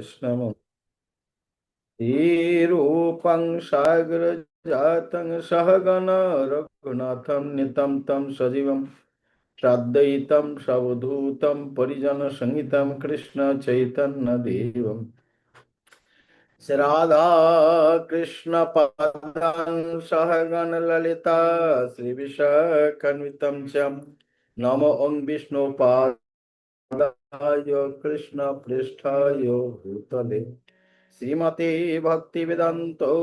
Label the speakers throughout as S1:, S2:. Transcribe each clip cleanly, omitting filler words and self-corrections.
S1: वैष्णवम् रूपं सागर जातं सहगण रघुनाथं नितं तं सजीवं श्राद्धयितं सवधूतं परिजन संहितं कृष्ण चैतन्य देवम् राधा कृष्ण पदान् सहगण ललिता श्री विशाखान्वितं च नमो ओं विष्णुपादाय कृष्ण पृष्ठाय भूतले श्रीमते भक्ति वेदांतो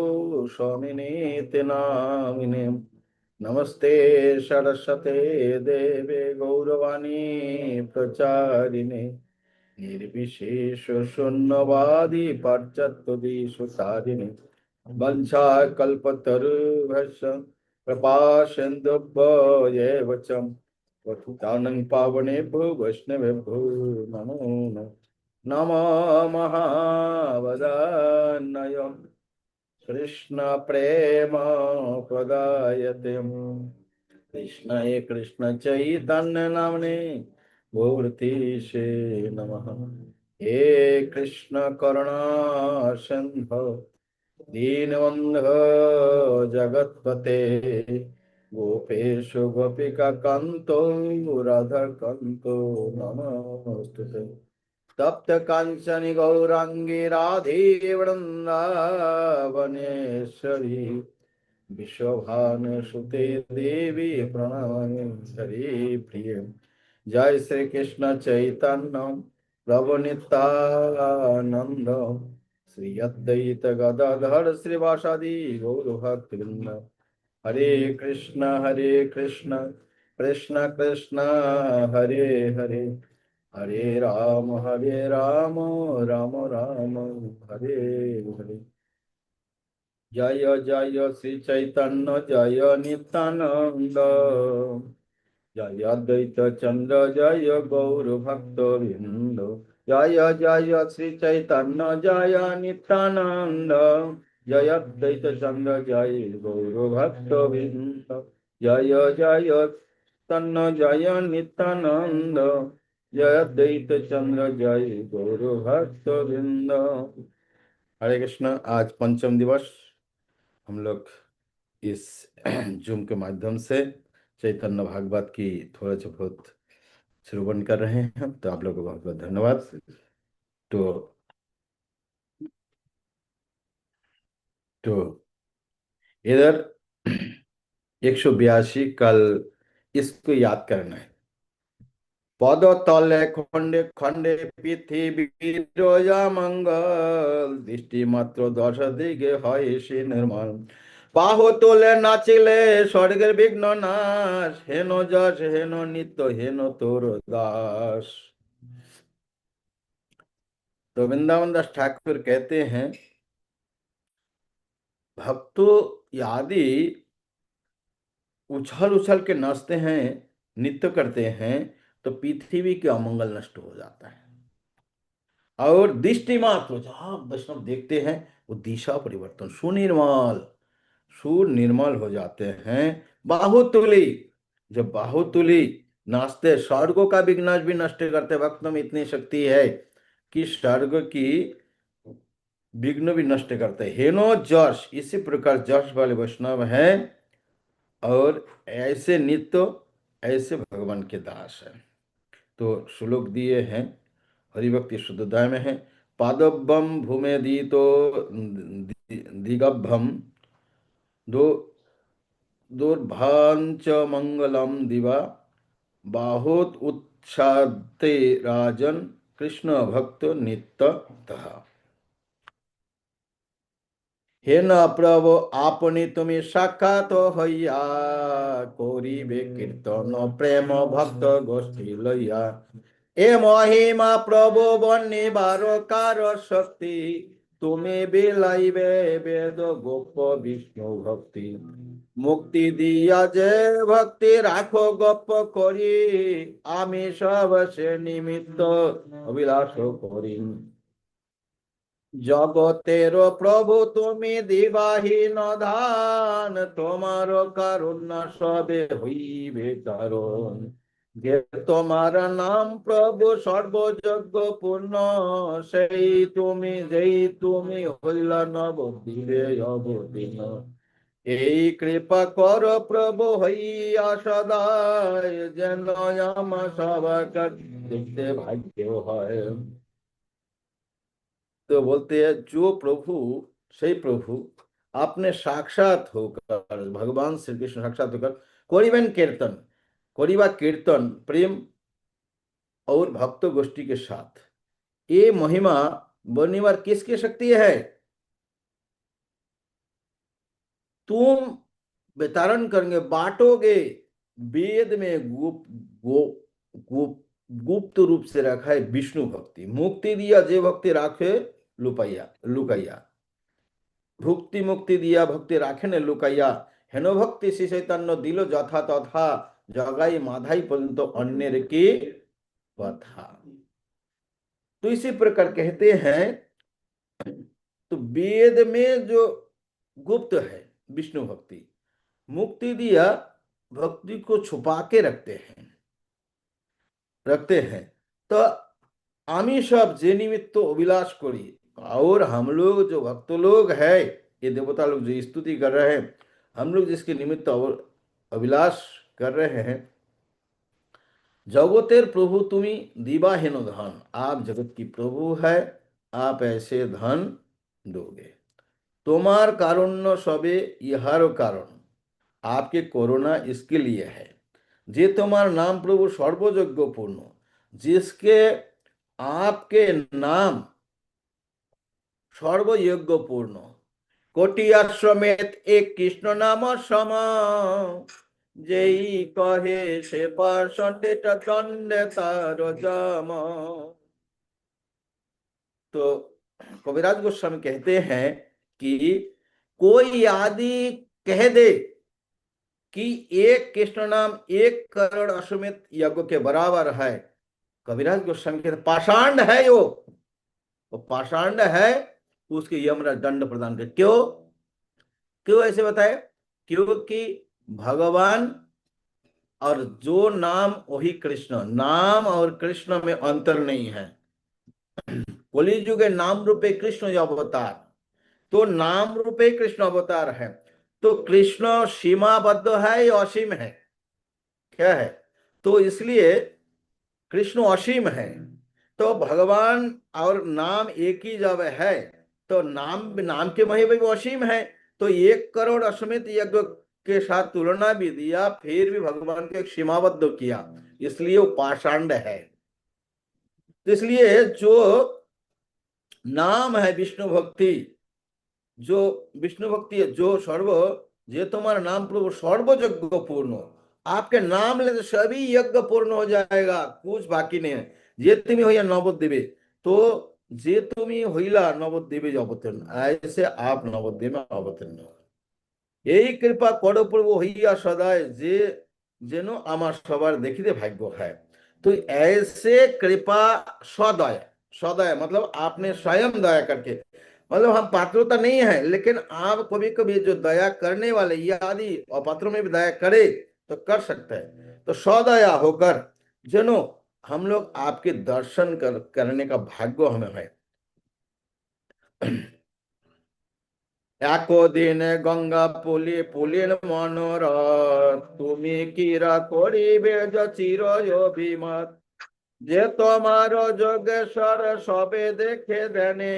S1: स्वामिनीति नामिने नमस्ते सरस्वते देवे गौरवाणी प्रचारिणे निर्विशेष शून्यवादी पाश्चात्यदेशतारिणे वंशाकल्पतरुभ्यश्च कृपा सिन्धुभ्यैव च पतितानं पावनेभ्यो वैष्णवेभ्यो नमो नमः नमो महावदान्नाय कृष्ण प्रेम प्रदायते कृष्णाय कृष्ण चैतन्य नामने गौरतीशे नमः हे कृष्ण करुणा सिंधु दीनबन्धो जगत्पते गोपेश गोपिका कांतो राधा कांतो नमोस्तुते तप्त कांचन गौरांगी राधे वृंदावनेश्वरी विश्वभानुसुते देवी प्रणमामि हरि प्रिय जय श्री कृष्ण चैतन्य प्रभु नित्यानंद श्री अद्वैत गदाधर श्रीवासादि गौरभक्तवृंद हरे कृष्ण कृष्ण कृष्ण हरे हरे हरे राम राम राम हरे हरे जय जय श्री चैतन्य जय नित्यानंद जय अद्वैत चंद्र जय गौर भक्त बिंद जय जय श्री चैतन्य जय नित्यानंद जय अद्वैत चंद्र जय गौर भक्त बिंद जय जय तन्न जय नित्यानंद जय अद्वैत चंद्र जय गौर भक्त बिंद। हरे कृष्ण। आज पंचम दिवस हम लोग इस जूम के माध्यम से चैतन्य भागवत की थोड़ा सा बहुत श्रवण कर रहे हैं, तो आप लोगों को बहुत बहुत धन्यवाद। तो इधर 182 कल इसको याद करना है। पद तले खंडे खंडे पृथ्वी रोजा मंगल दृष्टि मात्र दश दिगे হয় সে निर्मल বাহু তোলে নাচিলে স্বর্গের বিঘ্ন নাশ হেন যশ হেন নিত্য হেন তোর দাস। तो वृंदावन दास ठाकुर कहते हैं भक्तों यदि उछल उछल के नाचते हैं, नृत्य करते हैं, तो पृथ्वी के अमंगल नष्ट हो जाता है। और दृष्टि मात्र जहां वैष्णव देखते हैं वो दिशा परिवर्तन सुनिर्मल हो जाते हैं। बाहुतुली, जब बाहुतुली नाचते स्वर्गों का विघ्नाश भी नष्ट करते। भक्तों में इतनी शक्ति है कि स्वर्ग की विघ्न भी नष्ट करते हैं। हेनो जश, इसी प्रकार जश वाले वैष्णव हैं और ऐसे नित्य ऐसे भगवान के दास हैं। तो श्लोक दिए हैं, हरिभक्ति शुद्धोदय में है। पादब्बम भूमे दीतो दिगभम दो दुर्भांच मंगलम दिवा बाहोत उत्साते राजन कृष्ण भक्त नित्यतः। हे न प्रभु आपने तुम्हें साक्षात हइया करिबे कीर्तन प्रेम भक्त गोष्ठी लइया ए महिमा प्रभु बन्नी बारो कार शक्ति तुम्हें बेलाइबे वेद गोप विष्णु भक्ति मुक्ति दिया जे भक्ति राखो गप करी आमी सब से निमित्त अभिलाष करी জগতেরও প্রভু তুমি দিবাহীন দান তোমার কারুণ্য সবে হইবে কারণ যে তোমার নাম প্রভু সর্বযজ্ঞ পূর্ণ, সেই তুমি যেই তুমি হইলা নবদ্বীপে অবতীর্ণ। এই কৃপা কর প্রভু হইয়া সদায়, যেন আমার সবার দেখতে ভাগ্য হয়। तो बोलते हैं जो प्रभु সেই প্রভু আপনি সাক্ষাৎ होकर, भगवान श्री कृष्ण साक्षात होकर करिबेन कीर्तन, करिबा कीर्तन प्रेम और भक्त गोष्ठी के साथ। ये महिमा बनिवार किसकी शक्ति है? तुम वितरण करेंगे, बांटोगे। वेद में गुप्त गुप्त रूप से रखा है विष्णु भक्ति। मुक्ति दिया जे भक्ति राखे लुपाइया लुकाइया, ভুক্তি মুক্তি দিয়া ভক্তি রাখেন লুকাইয়া, হেন ভক্তি শ্রী চৈতন্য দিল যথা তথা, জগাই মাধাई পর্যন্ত अन्य की कथा। तो इसी प्रकार कहते हैं, तो वेद में जो गुप्त है विष्णु भक्ति, मुक्ति दिया भक्ति को छुपा के रखते हैं। तो आमी सब जे निमित्त अभिलाष करी, और हम लोग जो भक्त लोग है, ये देवता लोग जो स्तुति कर रहे हैं, हम लोग जिसके निमित्त अभिलाष कर रहे हैं, जगतेर प्रभु तुमी दिवाहीन धन, आप जगत की प्रभु है, आप ऐसे धन दोगे। तुम्हार कारुण्य सबे इहारो कारण, आपके करुणा इसके लिए है। जे तुम्हार नाम प्रभु सर्वयज्ञ पूर्ण, जिसके आपके नाम सर्वयज्ञ पूर्ण। कोटि आश्रमेत एक कृष्ण नाम सम, जेई कहे से पाषंडे दंडे तार जम। तो कविराज गोस्वामी कहते हैं कि कोई आदि कह दे कि एक कृष्ण नाम 1 करोड़ अश्वमेध यज्ञ के बराबर है, कविराज गोस्वामी कहते पाषांड है वो पाषांड है, उसके यमराज दंड प्रदान कर। क्यों क्यों ऐसे बताए? क्योंकि भगवान और जो नाम वही कृष्ण, नाम और कृष्ण में अंतर नहीं है। कलियुग नाम रूपे कृष्ण जो अवतार, तो नाम रूपे कृष्ण अवतार है। तो कृष्ण सीमाबद्ध है या असीम है? क्या है? तो इसलिए कृष्ण असीम है। तो भगवान और नाम एक ही जब है, तो नाम नाम के महिमा भी असीम है। तो 1 करोड़ अश्वमेध यज्ञ के साथ तुलना भी दिया, फिर भी भगवान को एक सीमाबद्ध किया, इसलिए वो पाषांड है। तो इसलिए जो नाम है विष्णु भक्ति, जो विष्णु भक्ति है, जो सर्व, जे तुम्हारा नाम प्रभु सर्वयज्ञ पूर्ण, आपके नाम ले तो सभी यज्ञ पूर्ण हो जाएगा, कुछ बाकी नहीं है। जे तुम्हें होइया नवद्वीपे, तो जे तुम्हें होइला नवद्वीपे अवतीर्ण, ऐसे आप नवद्वीप में अवतीर्ण हो। यही कृपा करो प्रभु হইয়া সদায়, যে যেন আমার সবার দেখিতে भाग्य है। तो ऐसे कृपा सदय, सदय मतलब आपने स्वयं दया करके, मतलब हम पात्रता नहीं है, लेकिन आप कभी कभी जो दया करने वाले यदि अपात्रों में भी दया करे तो कर सकते हैं। तो सदया होकर जनो हम लोग आपके दर्शन करने का भाग्य हमें है। একদিন গঙ্গা পুলিন মনোরথ, তুমি কিরা করিবে চির অভিমত, যে তোমার যোগেশ্বর সবে দেখে দেনে,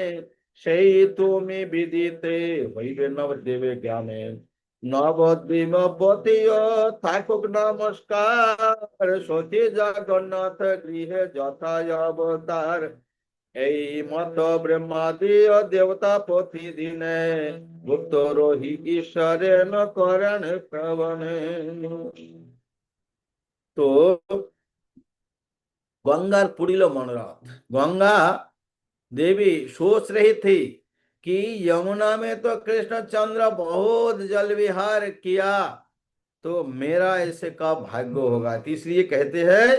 S1: সেই তুমি বিদিতে হইবে নবদ্বীপে জ্ঞানে। নবদ্বীপপতি থাকুক নমস্কার, সতী জগন্নাথ গৃহে যথা অবতার, এই মত ব্রহ্মাদি দেবতা প্রতিদিনে, গুপ্ত রহি ঈশ্বরে ন করেন শ্রবণে। तो गंगार पुड़िलो मनोरथ, गंगा देवी सोच रही थी कि यमुना में तो कृष्णचंद्र बहुत जल विहार किया, तो मेरा ऐसे का भाग्य होगा। तो इसलिए कहते हैं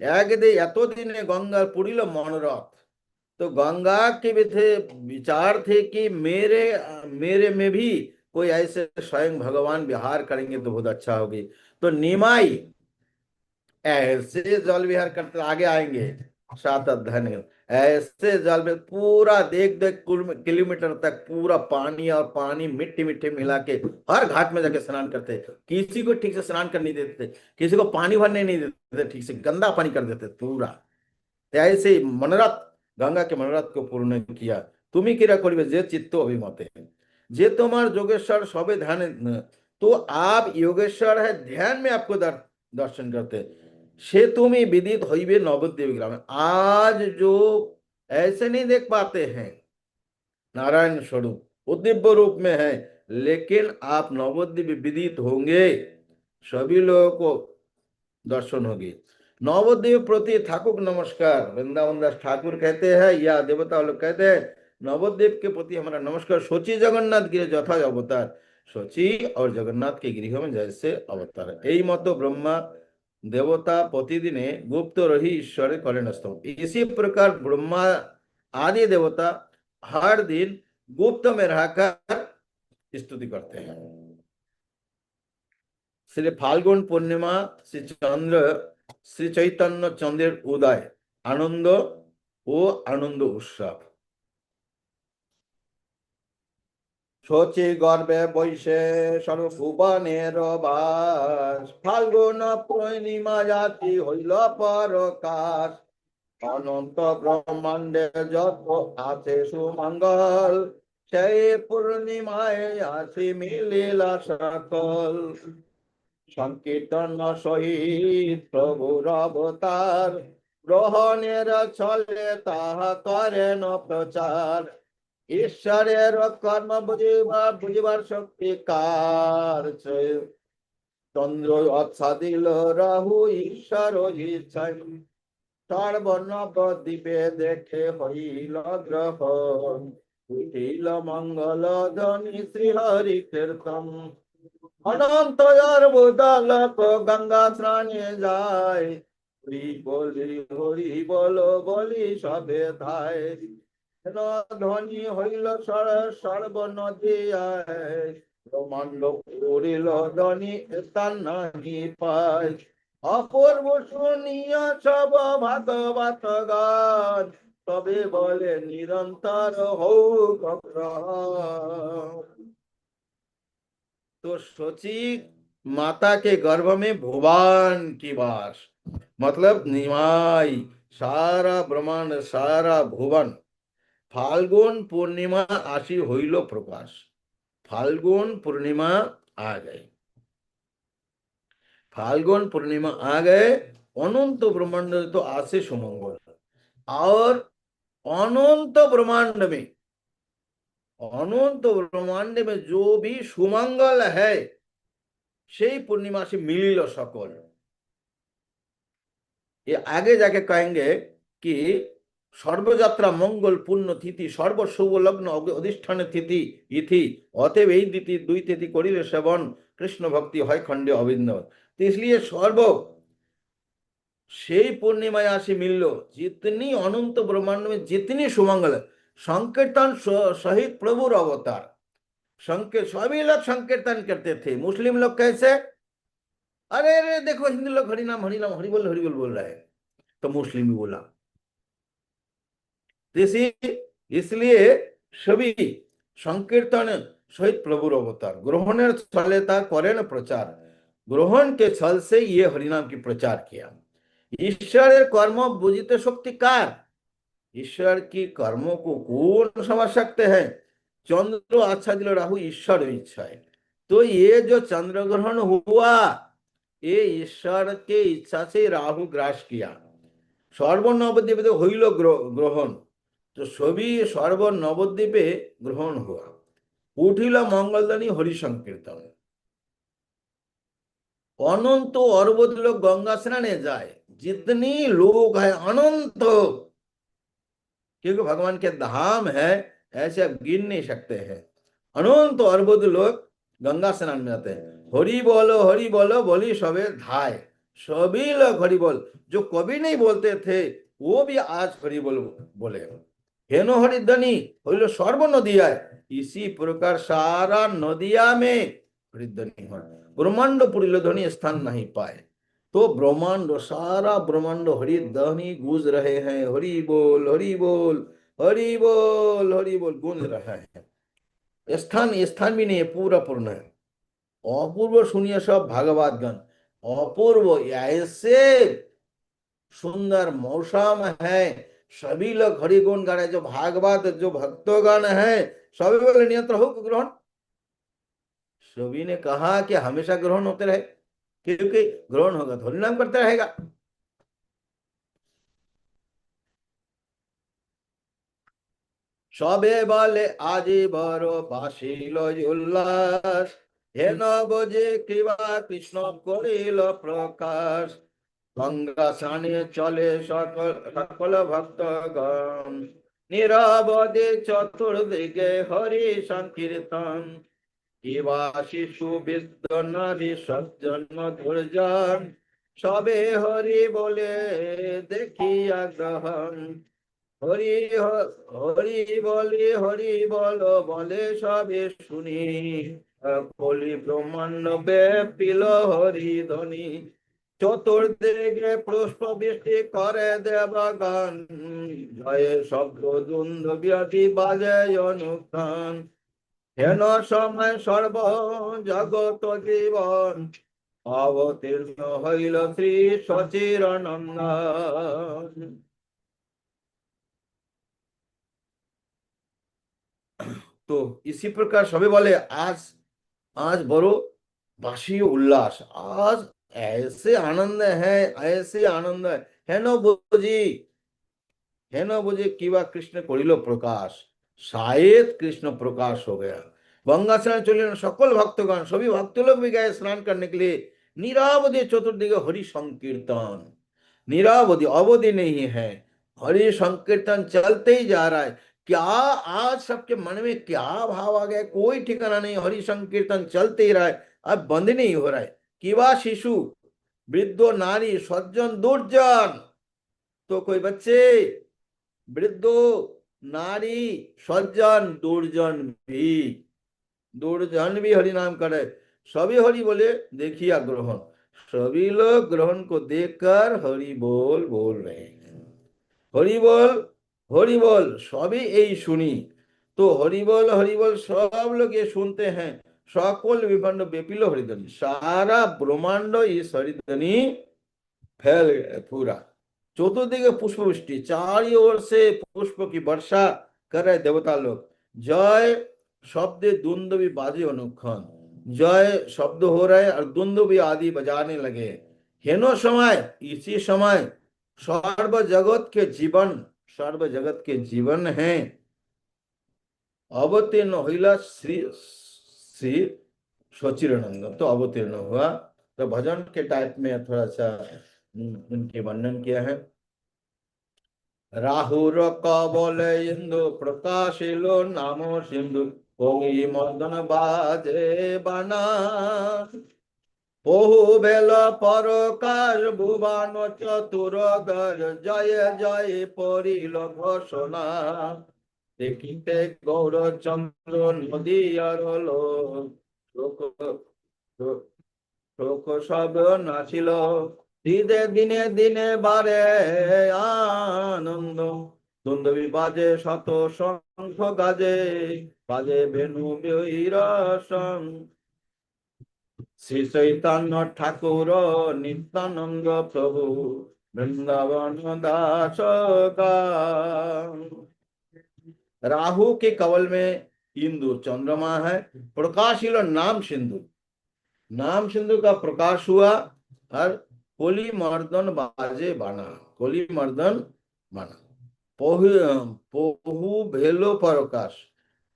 S1: एक दे यतो दिन गंगार पुड़िलो मनोरथ। तो गंगा के भी थे विचार थे कि मेरे मेरे में भी कोई ऐसे स्वयं भगवान विहार करेंगे तो बहुत अच्छा होगी। तो निमाई ऐसे जल विहार करते आगे आएंगे, सात अध्ययन, ऐसे जल में पूरा देख देख किलोमीटर तक पूरा पानी, और पानी मिट्टी मिट्टी मिला के हर घाट में जाके स्नान करते। किसी को ठीक से स्नान करने नहीं देते, किसी को पानी भरने नहीं देते, ठीक से गंदा पानी कर देते पूरा। ऐसे ही मनोरथ, गंगा के मनोरथ को पूर्ण किया। তুমি কিরা করিবে যে চিত্ত অভিমতে, जे तुम्हार योगेश्वर सबे ध्यान। तो आप योगेश्वर है, ध्यान में आपको दर्शन करते से तुम्हें विदित होइबे नवद्वीप ग्राम। आज जो ऐसे नहीं देख पाते हैं नारायण स्वरूप, वो दिव्य रूप में है, लेकिन आप नवद्वीप विदित होंगे, सभी लोगों को दर्शन होगी। नवद्वीप प्रति ठाकुर नमस्कार, वृंदावन दास ठाकुर कहते हैं या देवता लोग कहते हैं, नवद्वीप के प्रति हमारा नमस्कार। सोची जगन्नाथ गिरे यथा अवतार, सोची और जगन्नाथ के गृह में जैसे अवतार। यही मत ब्रह्मा देवता प्रतिदिन गुप्त रही ईश्वर करें स्तव। इसी प्रकार ब्रह्मा आदि देवता हर दिन गुप्त में रहकर स्तुति करते हैं। श्री फाल्गुन पूर्णिमा, श्री चैतन्य चंद्रेर उदय, आनंद ओ आनंद उत्सव। शची गर्भे बैशे सर्वभुवनेर बास, फाल्गुन पूर्णिमा जाति हইল परकाश। अनंत ब्रह्मांडे যত আছে সুমঙ্গল, সেই পূর্ণিমায় আসি মিলিলা সকল। সংকীর্তন সহিত প্রভুর অবতার, গ্রহণের ছলে তাহা করেন প্রচার। ঈশ্বরের কর্ম বুঝিবার শক্তি কার, চন্দ্র আচ্ছাদিল রাহু ঈশ্বর ইচ্ছায়। সর্বনবদ্বীপে দেখে হইল গ্রহণ, উঠিল মঙ্গল ধ্বনি শ্রীহরি কীর্তন। অনন্ত অর্বুদলোক গঙ্গা স্নানে যায়, হরি বলি হরি বলো বলি সবে ধায়। ধ্বনি হইল সর্ব নদিয়ায়, ব্রহ্মাণ্ড করিল ধ্বনি স্থান নাহি পায়। অপূর্ব শুনিয়া সব ভাগবত গান, তবে বলে নিরন্তর হউক গ্রহণ। तो सोची माता के गर्भ में भुवन की वास, मतलब निमाई सारा ब्रह्मांड सारा भुवन। फाल्गुन पूर्णिमा आशी हইল प्रकाश, फाल्गुन पूर्णिमा आ गए, फाल्गुन पूर्णिमा आ गए। अनंत ब्रह्मांड तो आसे सुमंगल, और अनंत ब्रह्मांड में, अनंत ब्रह्मांड में जो भी सुमंगल है, সেই पूर्णिमा से मिलिल सकल। ये आगे जाके कहेंगे कि सर्वयात्रा मंगल पुण्य तिथि, सर्वशुभ लग्न अधिष्ठान तिथि इति, अतएव এই তিথি দুই তিথি করিলে সেবন কৃষ্ণ ভক্তি হয় খণ্ডে অভিন্ন। तो इसलिए सर्व সেই पूर्णिमाয় আসি मिललो, जितनी अनंत ब्रह्मांड में जितनी सुमंगल, संकीर्तन सहित प्रभुर अवतार। संकीर्तन सभी लोग संकीर्तन करते थे। मुस्लिम लोग कैसे, अरे अरे देखो हिंदू लोग हरिनाम हरिनाम हरि बोल बोल रहे हैं, तो मुस्लिम भी बोला। इसलिए सभी संकीर्तन सहित प्रभुर अवतार, ग्रहणेर छले ता करेन प्रचार। ग्रहण के छल से ये हरिनाम की प्रचार किया। ईश्वर कर्म बुझिते शक्ति कार, ईश्वर की कर्मों को कौन समझ सकते हैं। चंद्र अच्छा दिल राहु ईश्वर इच्छा है। तो ये जो चंद्र ग्रहण हुआ, ये ईश्वर के इच्छा से राहु ग्रास किया। सर्व नवद्वीपे हইল ग्रहण, तो सभी सर्व नवद्वीपे ग्रहण हुआ। उठिल मंगलध्वनि हरि संकीर्तन। अनंत अर्बुद लोग गंगा स्नाने जाए, जितनी लोग है अनंत, क्योंकि भगवान के धाम है, ऐसे आप गिन नहीं सकते हैं। अनंत अर्बुद लोग गंगा स्नान में जाते हैं। हरि बोलो बोली सबे धाय, सभी लोग हरि बोल। जो कभी नहीं बोलते थे वो भी आज हरि बोल बोले। हेनो हरिध्वनि हইল सर्व नदिया, इसी प्रकार सारा नदिया में हरिध्वनि है। ब्रह्मांड पुरिल ध्वनि स्थान नहीं पाए। तो ब्रह्मांड, सारा ब्रह्मांड हरि ध्वनि गूंज रहे हैं, हरि बोल हरि बोल हरि बोल हरि बोल गूंज रहा है। स्थान स्थान भी नहीं है, पूरा पूर्ण है। अपूर्व सुनिए सब भागवत गण, अपूर्व ऐसे सुंदर मौसम है। सभी लोग हरि गुण गा रहे हैं, जो भागवत जो भक्तगण है, सभी बोले नियंत्र हो ग्रहण। सभी ने कहा कि हमेशा ग्रहण होते रहे, क्योंकि ग्रहण होगा तो हरिनाम करते रहेगा। সবে বলে আজি বড় বাসিল উল্লাস, হেন বোঝে কিবা কৃষ্ণ করিল প্রকাশ। গঙ্গা স্নানে চলে সকল সকল ভক্তগণ, নীরবদে চতুর্দিকে হরি সংকীর্তন। কিবা শিশু বৃদ্ধ নারী সজ্জন দুর্জন, সবে হরি বলে দেখিয়া গ্রহণ। হরি হরি বলে হরি বল বলে সবে শুনি, কলি ব্রহ্মাণ্ড ব্যাপিল হরি ধ্বনি। চতুর্দিকে পুষ্প বৃষ্টি করে দেবগণ, জয়ে শব্দ দ্বন্দ্ব ব্যাধি বাজে অনুষ্ঠান। হেন সময় সর্ব জগত জীবন, অবতীর্ণ হইল শ্রী সচিরানন্দন। तो इसी प्रकार सभी बोले आज, आज बड़ो बासी उल्लास, आज ऐसे आनंद है, ऐसे आनंद है न बुझी, है न बुझी किवा कृष्ण करिल प्रकाश। शायद कृष्ण प्रकाश हो गया। गंगा स्नान चले सकल भक्तगण, सभी भक्त लोग भी गए स्नान करने के लिए। निरावधि चतुर्दिके हरि संकीर्तन, निरावधि अवधि नहीं है, हरि संकीर्तन चलते ही जा रहा है। क्या आज सबके मन में क्या भाव आ गया, कोई ठिकाना नहीं, हरि संकीर्तन चलते ही रहा है, अब बंद नहीं हो रहा है। किवा शिशु वृद्धो नारी सज्जन दुर्जन, तो कोई बच्चे, वृद्धो नारी सज्जन दुर्जन भी, दुर्जन भी हरि नाम करे, सभी हरि बोले देखिए ग्रहण। सभी लोग ग्रहण को देखकर हरि बोल बोल रहे हैं। हरि बोल हरि बोल सभी यही सुनी। तो हरि बोल सब लोग ये सुनते हैं। सकल विभंड बेपिल हरिधनी, सारा ब्रह्मांड इस हरिधनी फैल गया पूरा। चतुर्दिके पुष्प वृष्टि, चारों ओर से पुष्प की वर्षा कर रहे देवता लोग। जय शब्द दुंदुभी बाजे अनुक्षण, जय शब्द हो रहे और दुंदुभी आदि बजाने लगे। हेनो समय, इसी समय सर्व जगत के जीवन, सर्व जगत के जीवन है, अवतीर्ण हुआ श्री श्री सचिदानंद। तो अवतीर्ण हुआ, तो भजन के टाइप में थोड़ा सा उनके वर्णन किया है। राहुर कबले इंदु प्रकाशिलो नामो सिंधु, कोई मदन बाजे बाना। বহু বেল পরকাশ ভুবন চতুরগর, জয় জয় পরিল ঘোষণা। দেখিতে গৌরচন্দ্র নদীয়ার লোক, শোক শোক সব নাচিল। দিনে দিনে দিনে বারে আনন্দ, দুন্দুভি বাজে শত শঙ্খ গাজে, বাজে বেণু বৈরসং। শ্রী চৈতন্য ঠাকুর নিত্যানন্দ প্রভু, वृंदावन दास का। राहु के कवल में इंदु चंद्रमा है, प्रकाशिलो नाम सिंधु, नाम सिंधु का प्रकाश हुआ। और कोली मर्दन बाजे बाना, कोली मर्दन बाना। पोहु पोहु भेलो प्रकाश,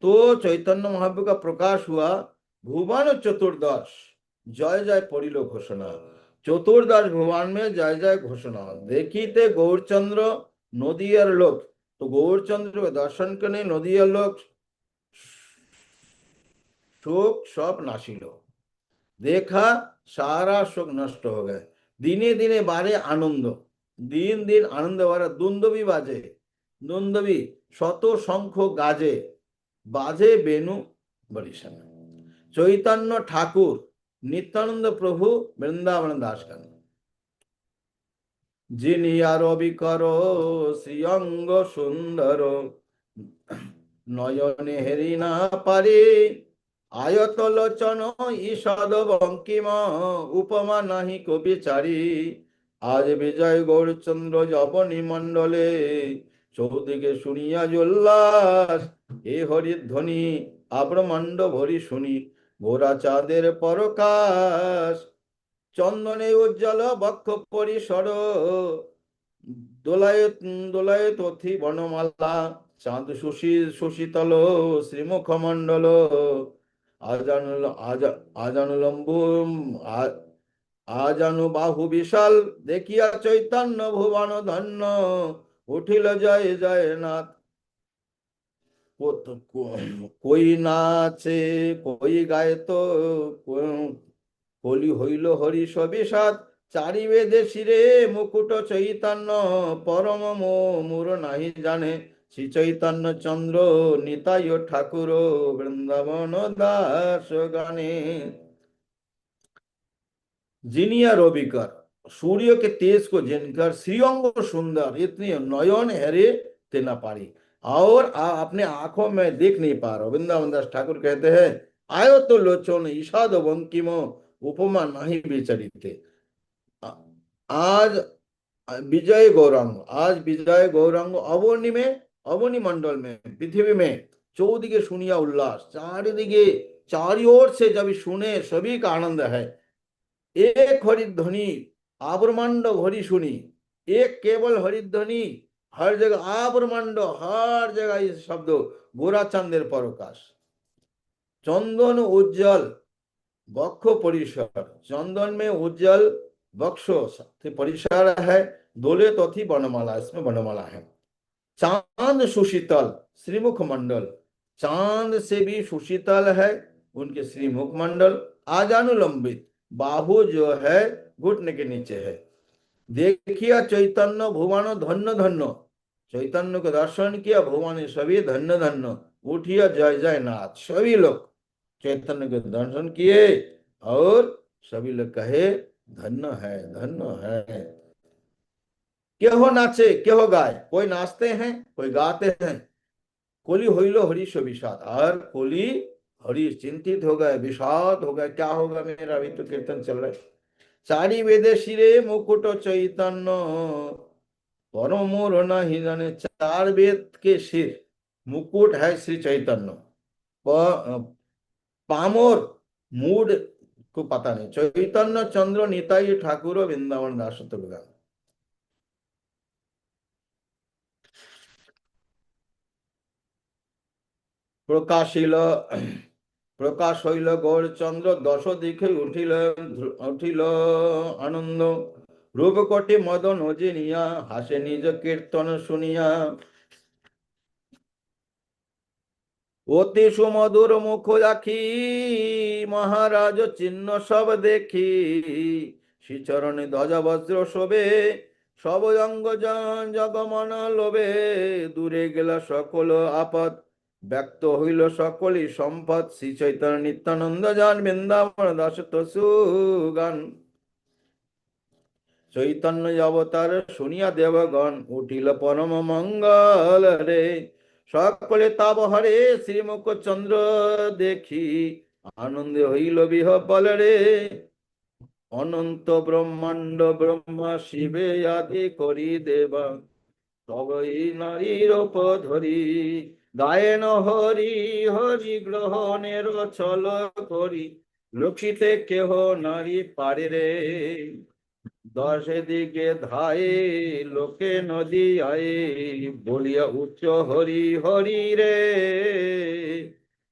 S1: तो चैतन्य महाप्रभु का प्रकाश हुआ। भुवन चतुर्दश, जय जय पड़िल घोषणा, चतुर्दश भुवन में जय जय घोषणा। देखिते गौरचंद्र नदियार लोक, तो गौरचंद्र के दर्शन करने नदियार लोक शोक सब नाशिलो। देखा सारा शोक नष्ट हो गए। दिने दिने बारे आनंद, दिन दिन आनंद बारे। दुंदुभी बाजे, दुंदुभी शत शंख गाजे, बाजे बेणु बरिशन। चैतन्य ठाकुर नित्यानंद प्रभु वृंदावन दास का, যিনি আর বিকর শ্রীঅঙ্গ সুন্দর, নয়নে হেরি না পারে আয়ত লোচন ঈষদ বঙ্কিম, উপমা নাহি কবিচারী। আজ বিজয় গৌরচন্দ্র জবনী মণ্ডলে, চৌদিকে শুনিয়া জল্লাস এ হরিধ্বনি, আব্রহ্মাণ্ড ভরি শুনি গোরা চাঁদের পরকাশ। চন্দনে উজ্জ্বল বক্ষ পরিসর, দোলায় দোলায় তথি বনমালা, চাঁদ সুশীতল শ্রীমুখ মণ্ডল, আজানুল আজানুলম্বু আজানু বাহু বিশাল, দেখিয়া চৈতন্য ভুবন ধন্য, উঠিল জয় জয় নাথ। কই নাচে কই গায় তো, কলি হইল হরি সবিষাদ, চারি বেদে শিরে মুকুট চৈতন্য, পরম মোর নাহি জানে শ্রী চৈতন্য চন্দ্র, নিতাই ঠাকুর বৃন্দাবন দাস গানে। जिनिया रविकर, सूर्य के तेज को जिनकर श्रीअंग सुंदर, इतनी नयन हरे ते न पारी, और अपने आंखों में देख नहीं पा रहा। वृंदावन दास ठाकुर कहते हैं, आयो तो लोचन ईषाद बंकिमो, उपमा नहीं विचरिते। आज विजय गौरांग, आज विजय गौरांग अवनी में, अवनी मंडल में, पृथ्वी में चौदिके सुनिया उल्लास, चारिदिके चारी ओर से जब सुने सभी का आनंद है। एक हरिध्वनि आब्रह्मांड भरी सुनी, एक केवल हरिध्वनि, हर जगह आब्रह्मांड, हर जगह इस शब्द गोरा चंदेर प्रकाश। चंदन उज्जवल वक्ष परिसर, चंदन में उज्जवल वक्ष परिसर है, दोले तथी बनमाला, इसमें बनमाला है। चांद सुशीतल श्रीमुख मंडल, चांद से भी सुशीतल है उनके श्रीमुख मंडल। आजानुलंबित, बाहु जो है घुटने के नीचे है। देखिया चैतन्य भुवन धन्य धन्य, चैतन्य को दर्शन किया, भुवन सभी धन्य धन्य, उठिया जय जय नाथ। सभी लोग चैतन्य के दर्शन किए और सभी लोग कहे धन्य है धन्य है। क्यों नाचे क्यों गाए, कोई नाचते हैं कोई गाते हैं। कोली होइलो हरि सो विषाद, और कोली हरि चिंतित हो गए, विषाद हो गए, क्या होगा मेरा, अभी तो कीर्तन चल रहा है। चारी वेदे शिरे मुकुट चैतन्य, परम मोर नहीं जाने। चार वेद के सिर मुकुट है श्री चैतन्य, पामोर मूड को पता नहीं। चैतन्य चंद्र निताई ठाकुर वृंदावन दास तुलगा। প্রকাশিল প্রকাশ হইল গৌরচন্দ্র, দশ দিকে উঠিল উঠিল আনন্দ। রূপকটি মদন অজিনিয়া, হাসে নিজ কীর্তন শুনিয়া। অতি সুমধুর মুখ রাখি, মহারাজ চিহ্ন সব দেখি। শ্রীচরণে ধ্বজা বজ্র শোভে, সব অঙ্গ জগমন লোভে। দূরে গেলা সকল আপদ, ব্যক্ত হইল সকলই সম্পদ। শ্রী চৈতন্য নিত্যানন্দ যান, বৃন্দাবন দাস তসু গান। চৈতন্য অবতার শুনিয়া দেবগণ, উঠিল পরম মঙ্গল রে। সকলে তাব হরে শ্রীমুখ চন্দ্র দেখি, আনন্দে হইল বিহ্বল রে। অনন্ত ব্রহ্মাণ্ড ব্রহ্মা শিবে আদি করি দেবা, সবই নারীর ধরি। গায়েন হরি হরি গ্রহণের ছল করি, লক্ষিতে কেহ নারী পারে রে। দশে দিকে ধায়ে লোকে নদী আয়ে, বলিয়া উচ্চ হরি হরি রে।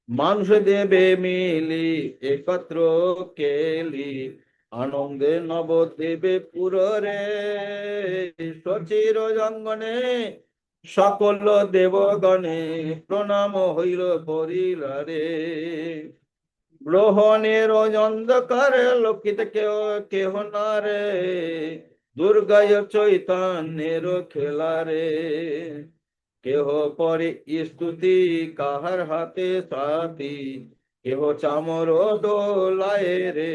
S1: মানুষ দেবে মিলি একত্র কেলি, আনন্দে নবদেবে পুর রে। সচির জঙ্গনে সকল দেবগণে, প্রণাম হইল করিল রে। গ্রহণের অন্ধকার লক্ষিত কেহ কেহ না রে, দুর্গায় চৈতন্যের খেলা রে। কেহ পরে স্তুতি কাহার হাতে সাথী, কেহ চামর দোলায় রে।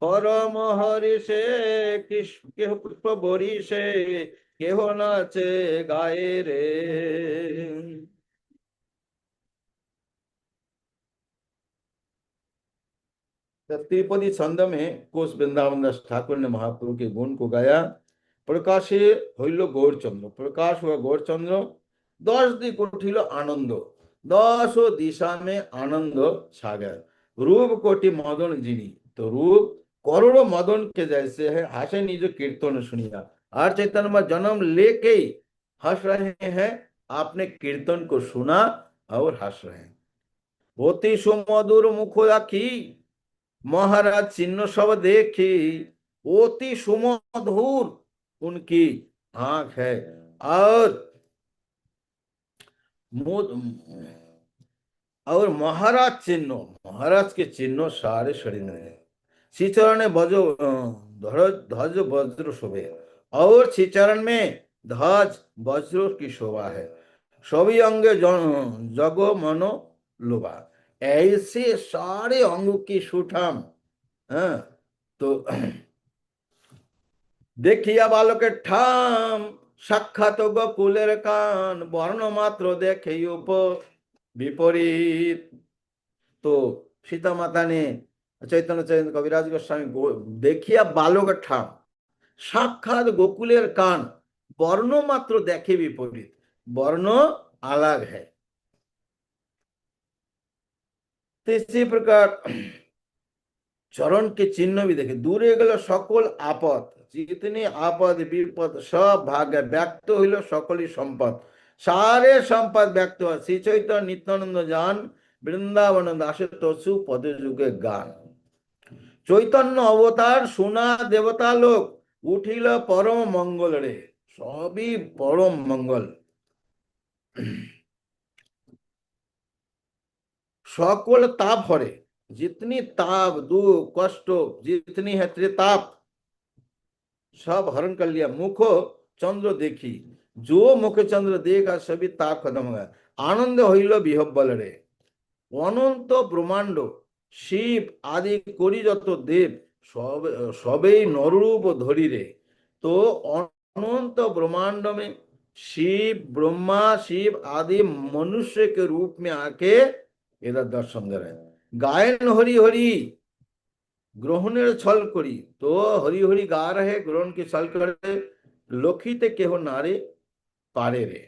S1: परम हरिषे केह पुष्प बरिषे केह नाचे गाए रे। तो त्रिपदी छंद में कोश वृंदावन दास ठाकुर ने महाप्रभु के गुण को गाया। प्रकाशे হইল গৌরচন্দ্র, प्रकाश हुआ गौरचंद्र। 10 दिक उठिल आनंद, 10 दिशा में आनंद छा गया। रूप कोटि मदन जिनी, तो रूप करोड़ों मदन के जैसे है। हासे निज कीर्तन सुनिया, हर चैतन्य में जन्म लेके ही हंस रहे हैं। आपने कीर्तन को सुना और हंस रहे हैं। অতি সুমধুর মুখ রাখি महाराज चिन्ह सब देखी, অতি सुमधुर उनकी आंख है। और और महाराज चिन्ह, महाराज के चिन्ह सारे शरीर में है। श्रीचरण वज्र ध्वज वज्र शोभे, और श्रीचरण में ध्वज वज्र की शोभा है। सभी अंगे जगो मनो लोभा, ऐसे सारे अंग की सुठाम। हाँ, तो দেখিয়া বালকের ঠাম, সাক্ষাৎ গোকুলের কান, বর্ণ মাত্র দেখে উপ विपरीत। तो सीता माता ने चैतन्य चैतन्य कविराज गोस्वामी देखिया बालक ठाम, साक्षात गोकुलेर कान, वर्ण मात्र देखे विपरीत, वर्ण अलग है। तो इसी प्रकार चरण के चिन्ह भी देखे। दूरे गल सकल आपद, जितनी आपद विपद सब भाग्य व्यक्त हইল सकल सम्पद, सारे सम्पद व्यक्त हुआ। श्री चैतन्य नित्यानंद जान वृंदावन दासे तसु पद जुगे गान। चैतन्य अवतार सुना देवता लोग उठिल परम मंगल रे, सभी परम मंगल। सकल ताप हरे, जितनी ताप दुख कष्ट जितनी है त्रिताप सब हरण कर लिया। मुख चंद्र देखी, जो मुख चंद्र देखा सभी ताप खत्म हो गया। आनंद हইল বিহব্বল রে, অনন্ত ব্রহ্মাণ্ড শিব আদি করি যত দেব सब सबई नररूप धरी रे। तो अनंत ब्रह्मांड में शिव ब्रह्मा शिव आदि मनुष्य के रूप में आके इधर दर्शन दे रहे हैं। गायन हरि हरि ग्रहणेर छल करी, तो हरि हरि गा रहे ग्रहण की छल करे। लोखित केहो नारे पारे रे,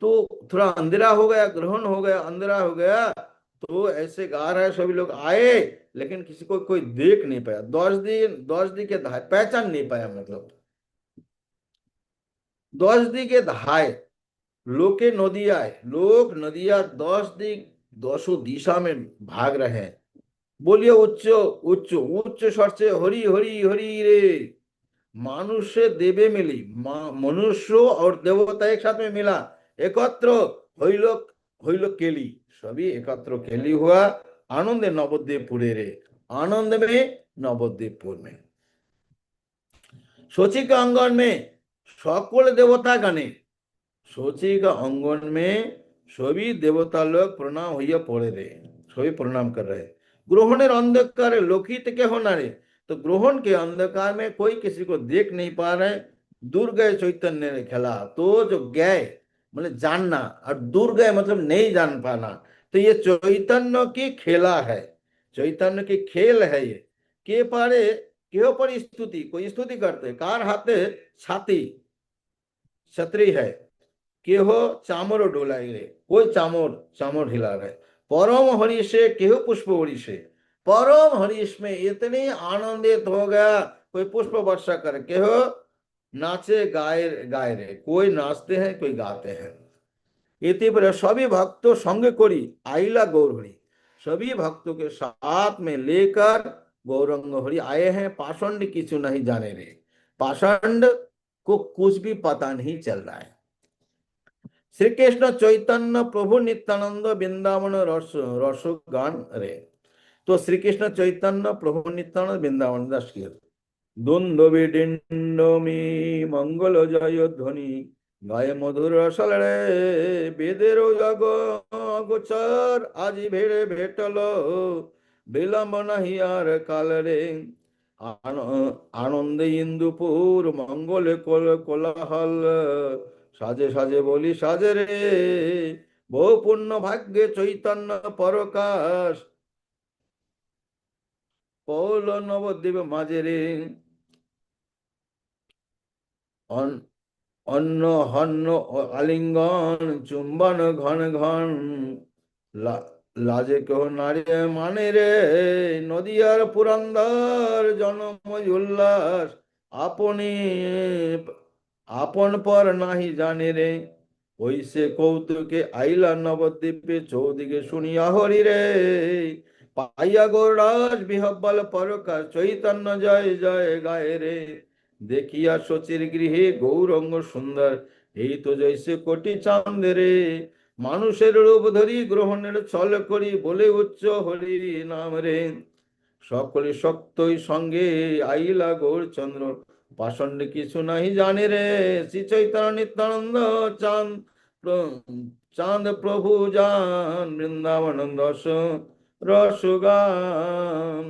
S1: तो थोड़ा अंधेरा हो गया, ग्रहण हो गया, अंधेरा हो गया, तो ऐसे गा रहे सभी लोग आए, लेकिन किसी को कोई देख नहीं पाया। 10 दिन के धाय पहचान नहीं पाया। मतलब 10 दिन के धाय लोके नदियाए, लोग नदिया 10 दिन 10 दिशा में भाग रहे हैं। बोलिए उच्च उच्च उच्च स्वर से हरि हरि हरि रे। मानुष्य देवे मिली, मनुष्य और देवता एक साथ में मिला, एकत्र हইল हইल केली, सभी एकत्र केली हुआ। आनंद नवद्वीपुरे रे, आनंद में नवद्वीपुर में। सोची का अंगन में सकल देवता गणे, सोची का अंगन में सभी देवता लोग प्रणाम होइया पड़े रे, सभी प्रणाम कर रहे। ग्रहणेर अंधकार लोकित के होना रे, तो ग्रहण के अंधकार में कोई किसी को देख नहीं पा रहे। दूर गए चैतन्य ने खेला, तो जो गए मतलब जानना, और दूर गए मतलब नहीं जान पाना। तो ये चैतन्य की खेला है, चैतन्य की खेल है। ये के पारे केह पर स्तुति, कोई स्तुति करते कार हाथे छाती छतरी है, केह चामर डोलाई रे, कोई चामर चामर हिला रहे। परम हरीश से केह पुष्प से, परम हरीश में इतने आनंदित हो गया, कोई पुष्प वर्षा करे, केह नाचे गाए गाए रे, कोई नाचते हैं कोई गाते हैं। इति पर सभी भक्तों संग करी आइला गौर हरि, सभी भक्तों के साथ में लेकर गौरंग हरि आए हैं। पाषंड किचु नहीं जाने रे, पाषंड को कुछ भी पता नहीं चल रहा है। श्री कृष्ण चैतन्य प्रभु नित्यानंद वृंदावन रस रस गान रे। तो श्री कृष्ण चैतन्य प्रभु नित्यानंद वृंदावन दास की द्वंद्व विडिंडमी मंगल जय ध्वनि, गाय मधुर रसल रे बेदेर जग गोचर, आज भेड़े भेटल विलम्ब नहीं आर काल रे। আনন্দে ইন্দুপুর মঙ্গলে কোলাহল, সাজে সাজে বলি সাজে রে, বহু পুণ্য ভাগ্যে চৈতন্য পরকাশ, পৌল নবদ্বীপ মাঝে রে। অন্ন হন্ন আলিঙ্গন চুম্বন ঘন ঘন, লাজে কেহ নারী মানে রে, নদিয়ার পুরন্দর জনম উল্লাস, আপনি আপন পর নাহি জানে রে, ওইসে কৌতুকে আইলা নবদ্বীপে, চৌদিকে শুনিয়া হরি রে, পাইয়া গৌরাজ বিহব্বল পরকার, চৈতন্য জয় জয় গায়ে রে, দেখিয়া শচীর গৃহে গৌরঙ্গ সুন্দর, এই তো জৈসে কোটি চাঁদ রে, মানুষের রূপ ধরি গ্রহণের ছল করি, বলে উচ্চ হরি নাম রে, সকলে শক্তই সঙ্গে আইলা গৌরচন্দ্র, পাষণ্ড কিছু নাহি জানে রে, শ্রী চৈতন্য নিত্যানন্দ চাঁদ চাঁদ প্রভু যান, বৃন্দাবন দশ রসগান,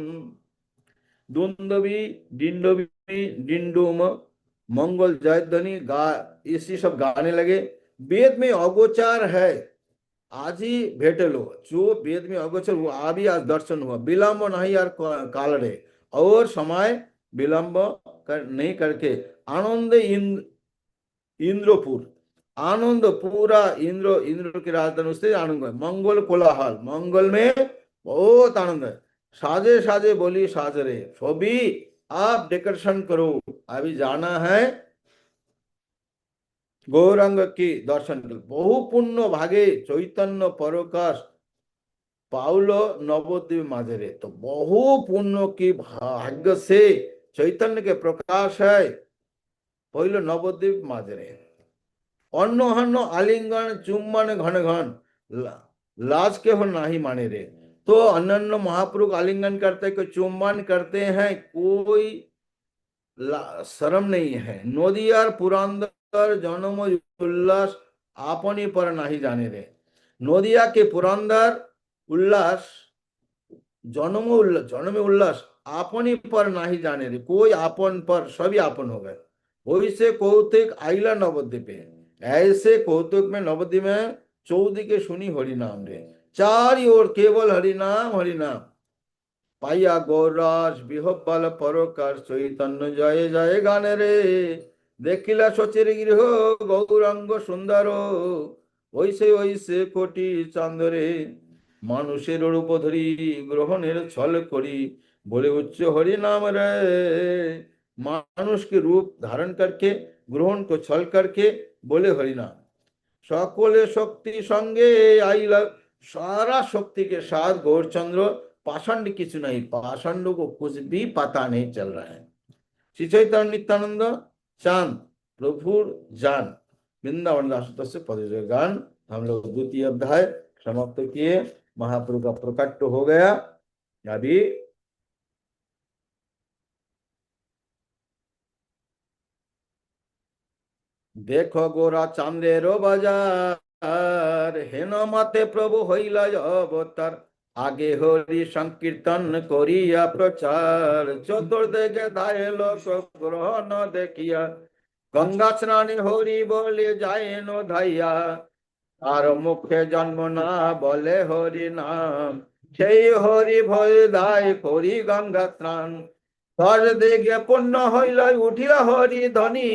S1: दुंदवी डिंडोवी डिंडोम मंगल जयध्वनि गा, इसी सब गाने लगे। वेद में अगोचर है, आज ही भेटलो जो वेद में अगोचर हुआ, अभी आज दर्शन हुआ, विलंब नहीं यार काल रे, और समय विलंब नहीं करके आनंद इंद्रपुर, आनंद पूरा इंद्र, इंद्र की राजधानी उससे आनंद है, मंगल कोलाहल, मंगल में बहुत आनंद है, साजे साजे बोली साज रे, सभी आप डेकोरेशन करो, अभी जाना है गौरंग की दर्शन कर, बहु पुण्य भागे चैतन्य परोकाश, पाउलो नवद्वीप माधेरे, तो बहु पुण्य की भाग्य से चैतन्य के प्रकाश है पहले नवद्वीप माधेरे, অন্য হন্য আলিঙ্গন চুম্বন ঘন ঘন, लाज के हो नाही माने रे, तो अन्य महापुरुष आलिंगन करते, कोई चुम्बन करते हैं, कोई शर्म नहीं है, नदियार पुरंदर जन्म उल्लास, आपनी पर नहीं जाने रे, नदिया के पुरंदर उल्लास, जन्म उल्लास, जन्म उल्लास, आपनी पर नहीं जाने रे, कोई आपन पर, सभी आपन हो गए, वैसे कौतिक आइला नवद्वीपे, ऐसे कौतुक में नवद्वीप में चौदिके सुनी हरि नाम रे, चारी ओर केवल हरि नाम, पाइया गौराज बिहब्बल परोकार, चैतन्य जय जय गाने रे, देखिला सचिर गृह गौरांग सुंदर, वैसे वैसे कोटि चांद रे, মানুষের রূপ ধরি গ্রহণের ছল করি, বলে উচ্চ হরি नाम रे, मानुष के रूप धारण करके ग्रहण को छल करके बोले हरि नाम, सकले शक्ति संगे आइला, सारा शक्ति के साथ गौरचंद्र, पाषंड किसी नहीं, पाषंड को कुछ भी पता नहीं चल रहा है, श्री चैतन्य नित्यानंद चांद प्रभु जान, वृंदावन दास से पद गान हम लोग द्वितीय अध्याय समाप्त किए, महाप्रभु का प्रकट हो गया। अभी देखो गोरा चांदेरो बाजार, हेन माते प्रभु हईला अवतार, आगे हरि संकीर्तन करिया प्रचार, चतुर्दिके धाये लोक ग्रहण देखिया, गंगा स्नाने हरि बोले जाए नो धाइया, আর মুখে জন্ম না বলে হরি নাম, সেই হরি ভয় দায় করি গঙ্গা স্নান, ধর দিকে পূর্ণ হইল উঠিলা হরি ধ্বনি,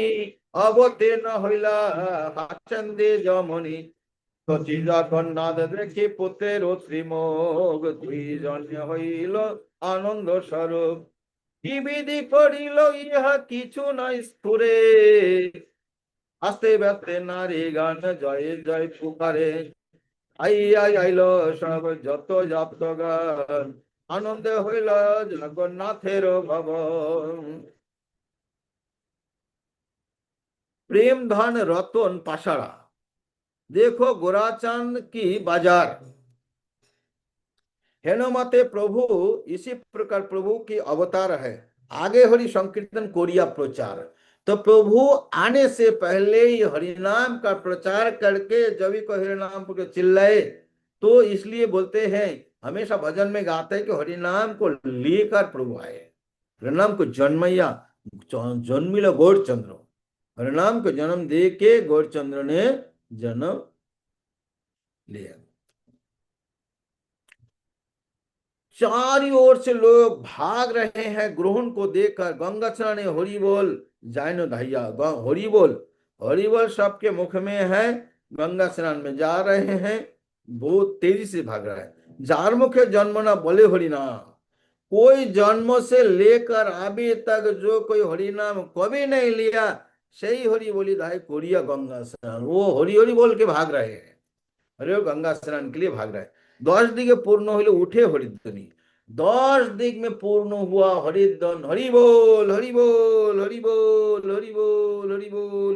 S1: অবতীর্ণ হইলা হাসেন্দি যমনি, শচী জগন্নাথ দেখি পুত্রের শ্রীমুখ, দুইজন হইল আনন্দ স্বরূপ, কি বিধি করিল ইহা কিছু নাই স্ফুরে, আস্তে ব্যস্তে নারী গান জয় জয় পুকারে, আইল সব যত জপ্ত গান, আনন্দে হইল জগন্নাথের ভবন, प्रेम धन रतन पाशाड़ा, देखो गोराचांद की बाजार, हेनुमते प्रभु इसी प्रकार प्रभु की अवतार है, आगे हरि संकीर्तन कोरिया प्रचार, तो प्रभु आने से पहले ही हरिनाम का प्रचार करके जब भी कोई हरिनाम को चिल्लाए, तो इसलिए बोलते हैं, हमेशा भजन में गाते हैं कि हरिनाम को लेकर प्रभु आए, हरिनाम को जन्मैया जन्मिल गौरचंद्र, हरिनाम को जन्म दे के गौरचंद्र ने जन्म लिया। चारों ओर से लोग भाग रहे हैं ग्रहण को देखकर। गंगा स्नान हरि बोल जानो धैया, हरि बोल सबके मुख में है। गंगा स्नान में जा रहे हैं, बहुत तेजी से भाग रहा है। जार मुखे जन्म ना बोले हरि नाम, कोई जन्म से लेकर अभी तक जो कोई हरि नाम कभी नहीं लिया, सही हरि बोली धाय कोरिया गंगा स्नान, वो हरि हरि बोल के भाग रहे हैं। अरे वो गंगा स्नान के लिए भाग रहा है। 10 दिगे पूर्ण हইলে उठे हरिध्वनि, 10 दिग में पूर्ण हुआ हरिध्वन, हरि बोल हरि बोल हरि बोल हरि बोल हरि बोल,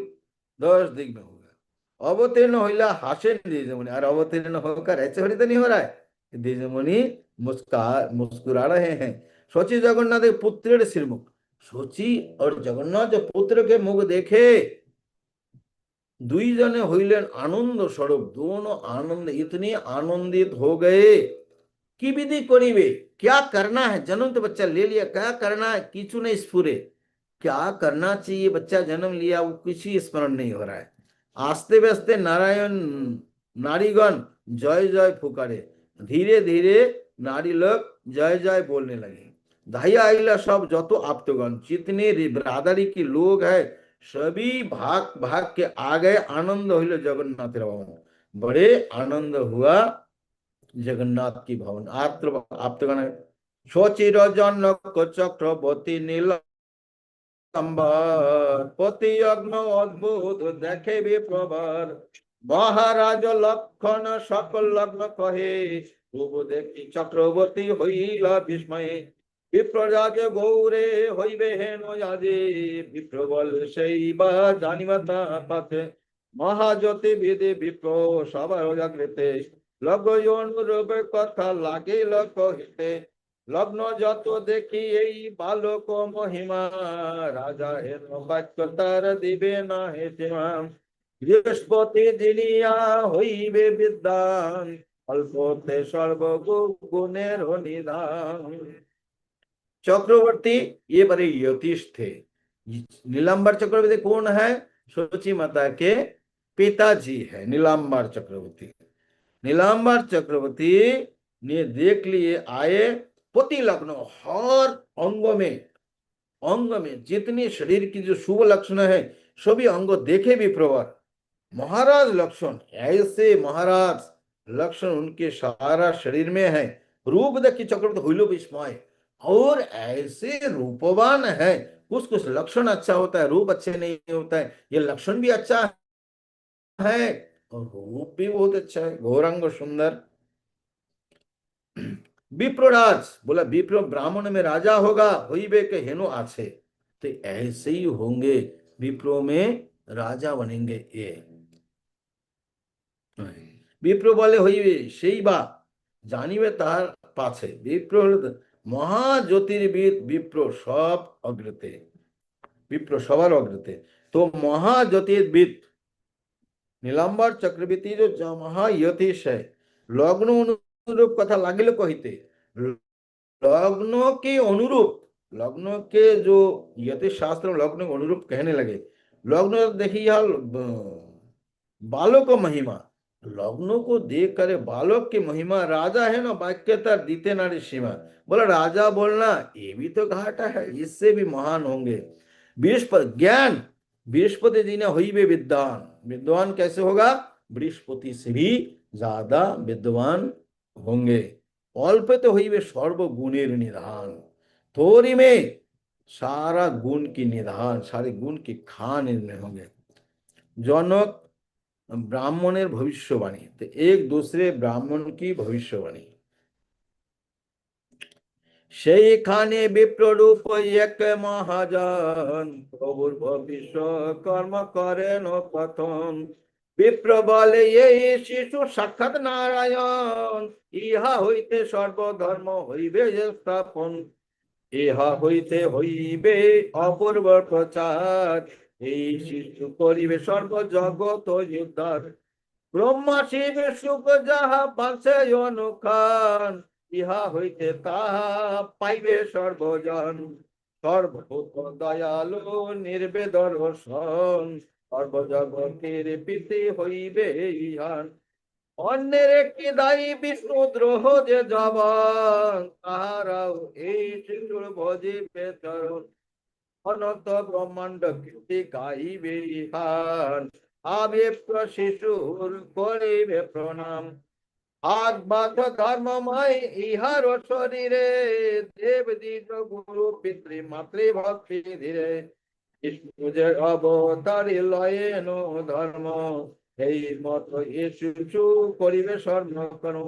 S1: 10 दिग में होगा। अवतीर्ण हইলা हासेन द्विजमणि, और अवतीर्ण होकर ऐसे हरिध्वनि हो रहा है, द्विजमणि मुस्कुरा रहे हैं। सोची जगन्नाथ के पुत्र श्रीमुख, सोची और जगन्नाथ जो पुत्र के मुख देखे, दुई जने हইলেন आनंद स्वरूप, दोनों आनंद, इतने आनंदित हो गए कि विधि करिबे, क्या करना है। जन्म तो बच्चा ले लिया, क्या करना है किचु नहीं स्फुरे, क्या करना चाहिए, बच्चा जन्म लिया वो किसी स्मरण नहीं हो रहा है। आस्ते व्यस्ते नारायण नारीगण जय जय फुकारे, धीरे धीरे नारी लोग जय जय बोलने लगे। धाइया आइला सब जतो आप्तगण, जितने बिरादरी के लोग है सभी भाग भाग के आ गए। आनंद हইল जगन्नाथ भवन, बड़े आनंद हुआ जगन्नाथ की भवन। आप्तगण सचिर जनक चक्रवर्ती नीलंबर, पति अग्न अद्भुत देखे विप्रवर, महाराज लक्षण सकल लग्न कहे, प्रभु देखी चक्रवर्ती हইল विस्मय, विप्रराज गौरे হইবে হেন আজে, विप्र বল সেই বা জানিবা তা পাতে, মহাজ্যোতি বিধি विप्र সবার জাগ্রতে, লগ্ন অনুরূপ কথা লাগিল কহিতে, লগ্ন যত দেখি এই বালক মহিমা, রাজা হেন বাক্য তার দিবে না হে সীমা, বৃহস্পতি জিনিয়া হইবে বিদ্যান, অল্পতে সর্বগুণের নিধান। चक्रवर्ती ये बड़े यतीश थे। नीलांबर चक्रवर्ती कौन है? सोची माता के पिताजी है नीलांबर चक्रवर्ती। नीलांबर चक्रवर्ती ने देख लिए आए, पति लग्न, हर अंग में जितने शरीर की जो शुभ लक्षण है सभी अंग देखे भी प्रवर। महाराज लक्षण, ऐसे महाराज लक्षण उनके सारा शरीर में है। रूप देखी चक्रवर्ती हुइलो विस्मय, और ऐसे रूपवान है। कुछ कुछ लक्षण अच्छा होता है, रूप अच्छे नहीं होता है, ये लक्षण भी अच्छा है और रूप भी बहुत अच्छा है, गौरांग सुंदर। विप्रराज बोला, विप्र ब्राह्मण में राजा होगा, होइबे के हेनो आछे, तो ऐसे ही होंगे, विप्रो में राजा बनेंगे ये। विप्र बोले হইবে সেই বা জানিবে তার পাছে, विप्र महाज्योतिर्विद विप्र सब अग्रते, विप्र सवार अग्रते। तो महाज्योतिर्विद नीलांबर चक्रवर्ती जो महायतीश है, लग्न अनुरूप कथा लागिल कहिते, लग्न के अनुरूप, लग्न के जो यतीश शास्त्र लग्न के अनुरूप कहने लगे। लग्न देखिए बालों को महिमा, लग्नों को देख कर बालक की महिमा, राजा है ना वाक्यता दीते नारी सीमा, बोला राजा बोलना ये भी तो घाटा है, इससे भी महान होंगे। बृहस्पति ज्ञान, बृहस्पति जी ने हुई वे विद्वान, विद्वान कैसे होगा? बृहस्पति से भी ज्यादा विद्वान होंगे। अल्प तो हुई वे सर्वगुणेर निधान, थोड़ी में सारा गुण की निधान, सारे गुण की खान इनमें होंगे। जनक ब्राह्मणेर भविष्यवाणी, तो एक दूसरे ब्राह्मण की भविष्यवाणी। সেইখানে বিপ্ররূপ এক মহাজন, প্রভুর ভবিষ্য কর্ম করেন কথন, বিপ্র বলে এই শিশু সাক্ষাৎ নারায়ণ, ইহা হইতে সর্বধর্ম হইবে স্থাপন, ইহা হইতে হইবে অপূর্ব প্রচার, এই শিশু করিবে সর্বজগৎ উদ্ধার, ব্রহ্মা শিব সুখ যাহা বাঁচে অনুখান, ইহা হইতে তাহা পাইবে সর্বজন, সর্বভূত দয়ালু নির্বেদর্শন, সর্বজগতের পিতে হইবে ইহান। অন্যের একটি দায়ী বিষ্ণু দ্রোহ যে জবান, তাহারাও এই শিশুর ভজিবে চরণ। অনন্ত ব্রহ্মাণ্ড কীর্তি গাইবে ইহান, আবিপ্র শিশুর করিবে প্রণাম। ভাগবত ধর্মময় ইহার শরীরে, দেব দ্বিজ গুরু পিতৃ মাতৃ ভক্তি ধীরে। বিষ্ণু যে অবতারি লয়েন ধর্ম, এই মত এ শিশু করিবে স্বর্ণকর্ম।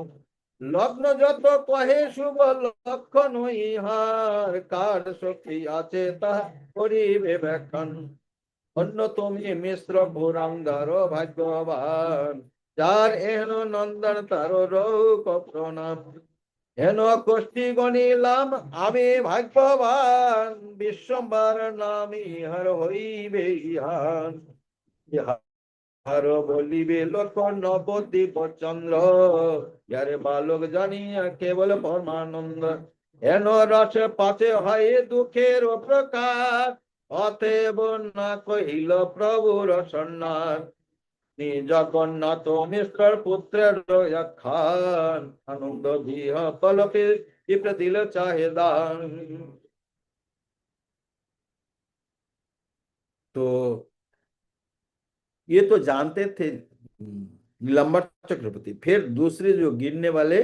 S1: লগ্ন যত কহে শুভ লক্ষণ ইহার, কার শক্তি আছে তাহা করিবে ব্যাখ্যান। অন্য তুমি মিশ্র পুরন্দর ভাগ্যবান, যার এহন নন্দন তার রৌপ প্রণাম। হেন কোষ্ঠী গণিলাম আমি ভাগ্যবান, বিশ্বম্বার নাম ইহার হইবে ইহান। ইহার বলিবে লোক নবদ্বীপ চন্দ্র, ইয়ারে বালক জানিয়া কেবল পরমানন্দ। হেন রস পাচে হয় দুঃখের প্রকার, অতএব না কহিল প্রভুর সন্ন্যাস। জগন্নাথ মিশ্র পুত্রের খান, আনন্দ বিহ পলকে বিপ্র দিল চাহে দান। तो ये तो जानते थे नीलांबर चक्रवर्ती। फिर दूसरे जो गिनने वाले,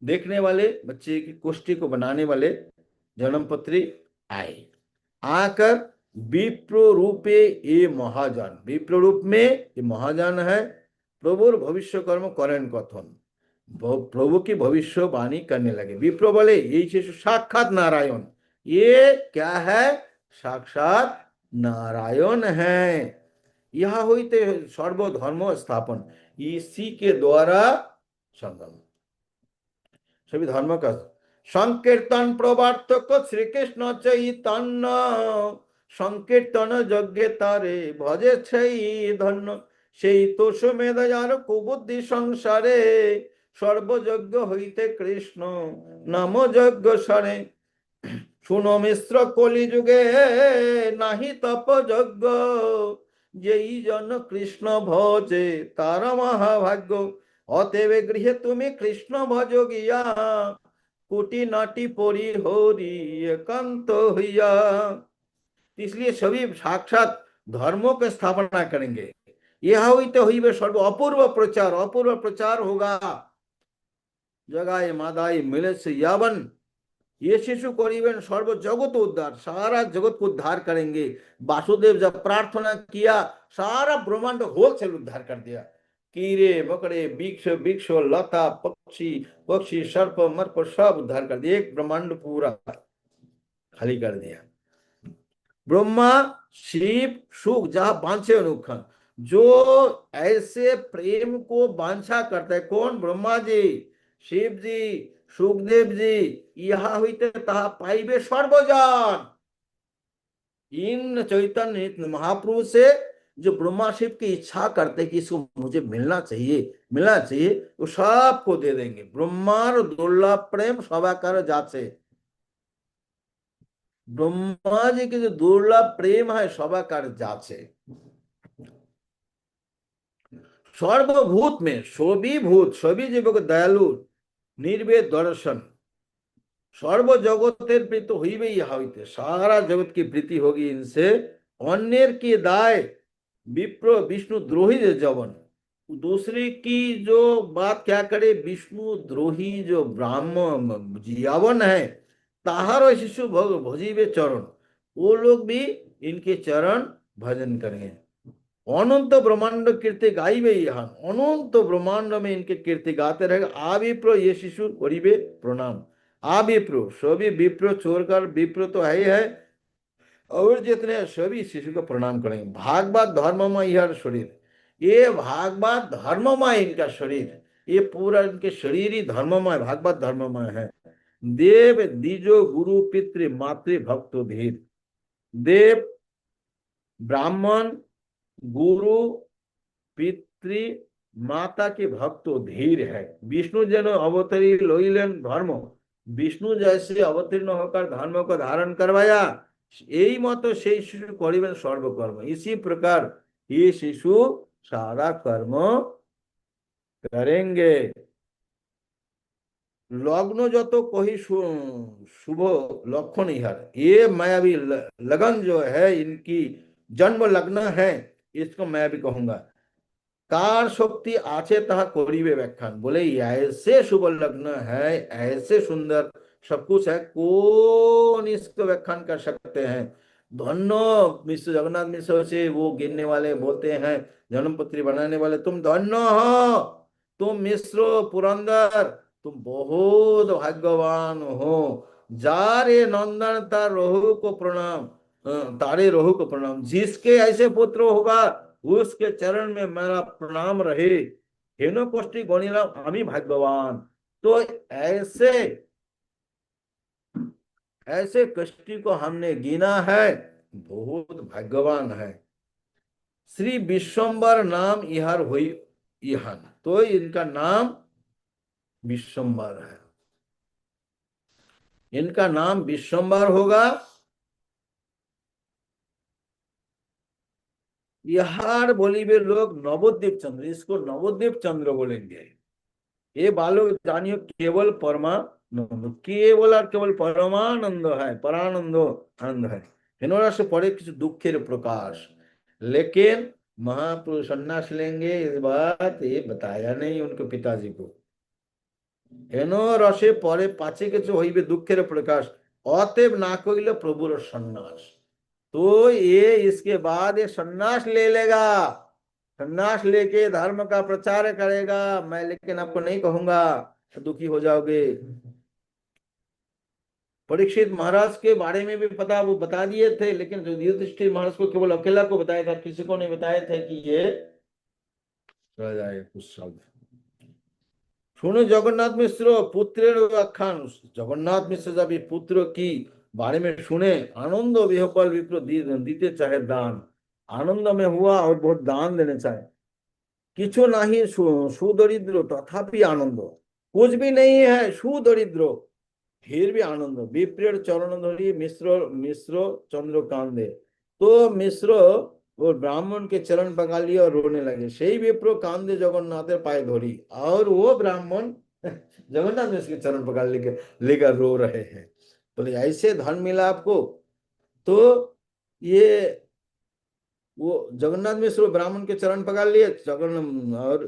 S1: देखने वाले, बच्चे की कोष्ठी को बनाने वाले जन्मपत्री आए। आकर विप्र रूपे ये महाजन, विप्र रूप में ये महाजन है, प्रभुर भविष्य कर्म करें कथन, प्रभु की भविष्यवाणी करने लगे। विप्र बोले यही शिशु साक्षात नारायण। ये क्या है? साक्षात नारायण है। यह होते सर्वधर्म स्थापन, इसी के द्वारा संगम, सभी धर्म का संकीर्तन प्रवर्तक श्री कृष्ण चैतन्य। संकीर्तन यज्ञ तारे भजे धन्य, সেই তো সুমেধ যার কুবুদ্ধি সংসারে, সর্বযজ্ঞ হইতে কৃষ্ণ নাম যজ্ঞ সারে। শুনো মিশ্র কলিযুগে নাহি তপ যজ্ঞ, যেই জন কৃষ্ণ ভজে তার মহাভাগ্য। অতএব গৃহে তুমি কৃষ্ণ ভজ গিয়া, কোটি নাটি পরি হরি एकांत হইয়া। इसलिए सभी साक्षात धर्मों की स्थापना करेंगे। यह होते हुए सर्व अपूर्व प्रचार, अपूर्व प्रचार होगा। जगाए मादाई मिले से यावन, ये शिशु करीबन सर्व जगत उद्धार, सारा जगत को उद्धार करेंगे। वासुदेव जब प्रार्थना किया, सारा ब्रह्मांड होलसेल उद्धार कर दिया। कीड़े मकड़े वृक्ष वृक्ष लता पक्षी पक्षी सर्प मर्प सब उद्धार कर दिया, एक ब्रह्मांड पूरा खाली कर दिया। ब्रह्मा शिव सुख जहां बांछे अनुखन, जो ऐसे प्रेम को बांछा करते है, कौन? ब्रह्मा जी, शिव जी, सुखदेव जी। यह होते तहा पाइबे सर्वजन। इन चैतन्य महाप्रभु से जो ब्रह्मा शिव की इच्छा करते कि इसको मुझे मिलना चाहिए, मिलना चाहिए, वो सबको दे देंगे। ब्रह्मार दुर्लभ प्रेम सभाकार जाचे, ब्रह्मा जी के जो दुर्लभ प्रेम है सभाकार जाचे। सर्वभूत में सभी भूत सभी जीवों को दयालु निर्वेद दर्शन, सर्व जगतेर प्रीत हईबे इहा हईते, सारा जगत की प्रीति होगी इनसे। अन्येर की दाय विप्र विष्णु द्रोही जवन, दूसरे की जो बात क्या करे, विष्णु द्रोही जो ब्राह्मण यावन है, ताहारो शिशु भजीबे चरण, वो लोग भी इनके चरण भजन करेंगे। अनंत ब्रह्मांड कीर्ति गाइबे यहाँ, अनंत ब्रह्मांड में इनके कीर्ति गाते रहेगा। आविप्र ये शिशु करिबे प्रणाम। आविप्र सभी विप्र छोड़कर, विप्र तो है ही है, और जितने सभी शिशु को प्रणाम करेंगे। भागवत धर्ममय यह शरीर, ये भागवत धर्ममय इनका शरीर, ये पूरा इनके शरीर ही धर्ममय, भागवत धर्ममय है। देव द्विजो गुरु पितृ मातृ भक्त धीर, देव ब्राह्मण गुरु पितृ माता के भक्त धीर है। विष्णु जन अवतरी लइलेन धर्म, विष्णु जैसे अवतीर्ण होकर धर्म को धारण करवाया, এই মতো সেই শিশু করিবেন সর্বকর্ম। इसी प्रकार ये शिशु सारा कर्म करेंगे। লগ্ন যত কহি शुभ लक्षण इहर, ये मायावी लगन जो है इनकी, जन्म लग्न है, इसको मैं भी कहूंगा। कार शक्ति आचे तहा करिबे व्याख्यान, बोले ऐसे शुभ लग्न है, ऐसे सुंदर सब कुछ है, कौन इसको व्याख्यान कर सकते हैं। धन्य मिश्र जगन्नाथ मिश्र से वो गिनने वाले बोलते हैं, जन्मपत्री बनाने वाले, तुम धन्य हो, तुम मिश्र पुरंदर, तुम बहुत भाग्यवान हो। जारे नंदन तार रोहु को प्रणाम, तारे रोहु को प्रणाम, जिसके ऐसे पुत्र होगा उसके चरण में मेरा प्रणाम रहे। हेनो कोष्टी गणिराम आमी भाग्यवान। तो ऐसे ऐसे कष्टी को हमने गिना है, बहुत भाग्यवान है। श्री विश्वम्बर नाम इहर हुई इहन, तो इनका नाम विश्वम्बर है, इनका नाम विश्वम्बर होगा। इहार बोलिबे लोग नवद्वीप चंद्र, इसको नवद्वीप चंद्र बोलेंगे। ये बालक जानियो केवल परमानंद, केवल और केवल परमानंद है, परानंद आनंद है। इन्होंने से पड़े किसी दुखेर प्रकाश, लेकिन महापुरुष सन्यास लेंगे इस बात ये बताया नहीं उनके पिताजी को। हेनो रसे परे पाचे কিছু হইবে দুঃখের प्रकाश, অতএব না কইলে प्रभुर सन्यास। तो ये इसके बाद ये सन्यास ले लेगा, सन्यास लेके धर्म का प्रचार करेगा। मैं लेकिन आपको नहीं कहूंगा, दुखी हो जाओगे। परीक्षित महाराज के बारे में भी पता वो बता दिए थे, लेकिन युधिष्ठिर महाराज को केवल अकेला को बताया था, किसी को नहीं बताए थे कि ये रह जाए कुछ शब्द। सुनो जगन्नाथ मिश्र पुत्रेर व्याख्यान, जगन्नाथ मिश्र जब ये पुत्र की बारे में सुने, आनंद विह्वल विप्र दीते चाहे दान, आनंद में हुआ और बहुत दान देने चाहे। किछु नहीं सुदरिद्र तथापि आनंद, कुछ भी नहीं है सुदरिद्र फिर भी आनंद। विप्रेर चरण धरी मिश्र मिश्र चंद्र कांदे, तो मिश्र वो ब्राह्मण के चरण पकड़ लिए और रोने लगे। सही विप्र कांदे जगन्नाथ पाए धरी, और वो ब्राह्मण जगन्नाथ मिश्र के चरण पकड़ लेकर रो रहे हैं। बोले ऐसे धन मिला आपको। तो ये वो जगन्नाथ मिश्र ब्राह्मण के चरण पकड़ लिए, और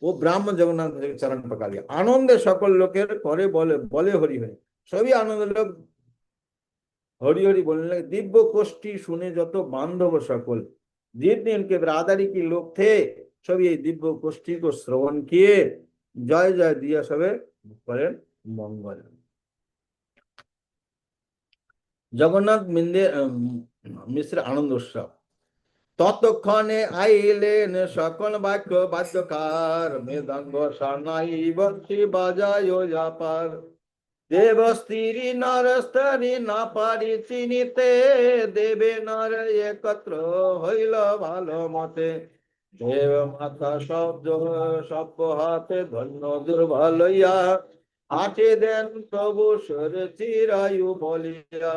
S1: वो ब्राह्मण जगन्नाथ मिश्र के चरण पकड़ लिया। आनंदे सकल लोकेर करे बोले बोले हरि हरि, सभी आनंद लोग हरि हरि बोलने लगे। दिव्य कोष्ठी सुने जो तो बांधव सकल, जितने उनके बिरादरी के लोग थे सब ये दिव्य कोष्ठी को श्रवण किए, जय जय दिया सबे करे मंगल। जगन्नाथ मिश्र आनंद उत्सव तत्क्षणे आइलेन सकल वाक्य बाध्यकार, मृदंग सानाई बंशी बाजायो जापार। देव स्त्री नर स्तरी ना पारी चिनिते, देवे नर एकत्र हইল ভালো মতে। देव माता शब्द शब्द हाथे धन्य दुर्बलया, आटे देन प्रभु सर चिरायु बलिया।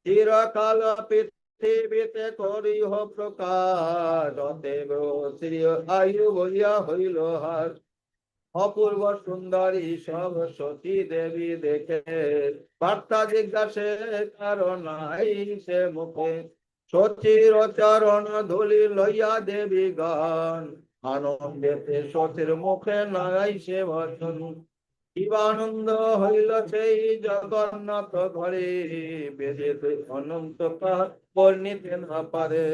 S1: চিরকাল পৃথিবীতে করিহ প্রকাশ, অতএব শ্রী আয়ু বলিয়া হইল হার। অপূর্ব সুন্দরী সব সতী দেবী দেখে, বার্তা জিজ্ঞাসে কারণ নাই সে মুখে। সতীর চরণ ধুলি লইয়া দেবী গান, আনন্দেতে সতীর মুখে নাই সে বচন। শিবানন্দ হইল সেই জগন্নাথ ঘরে, বেদেতে অনন্ত কাল বর্ণিতে না পারে।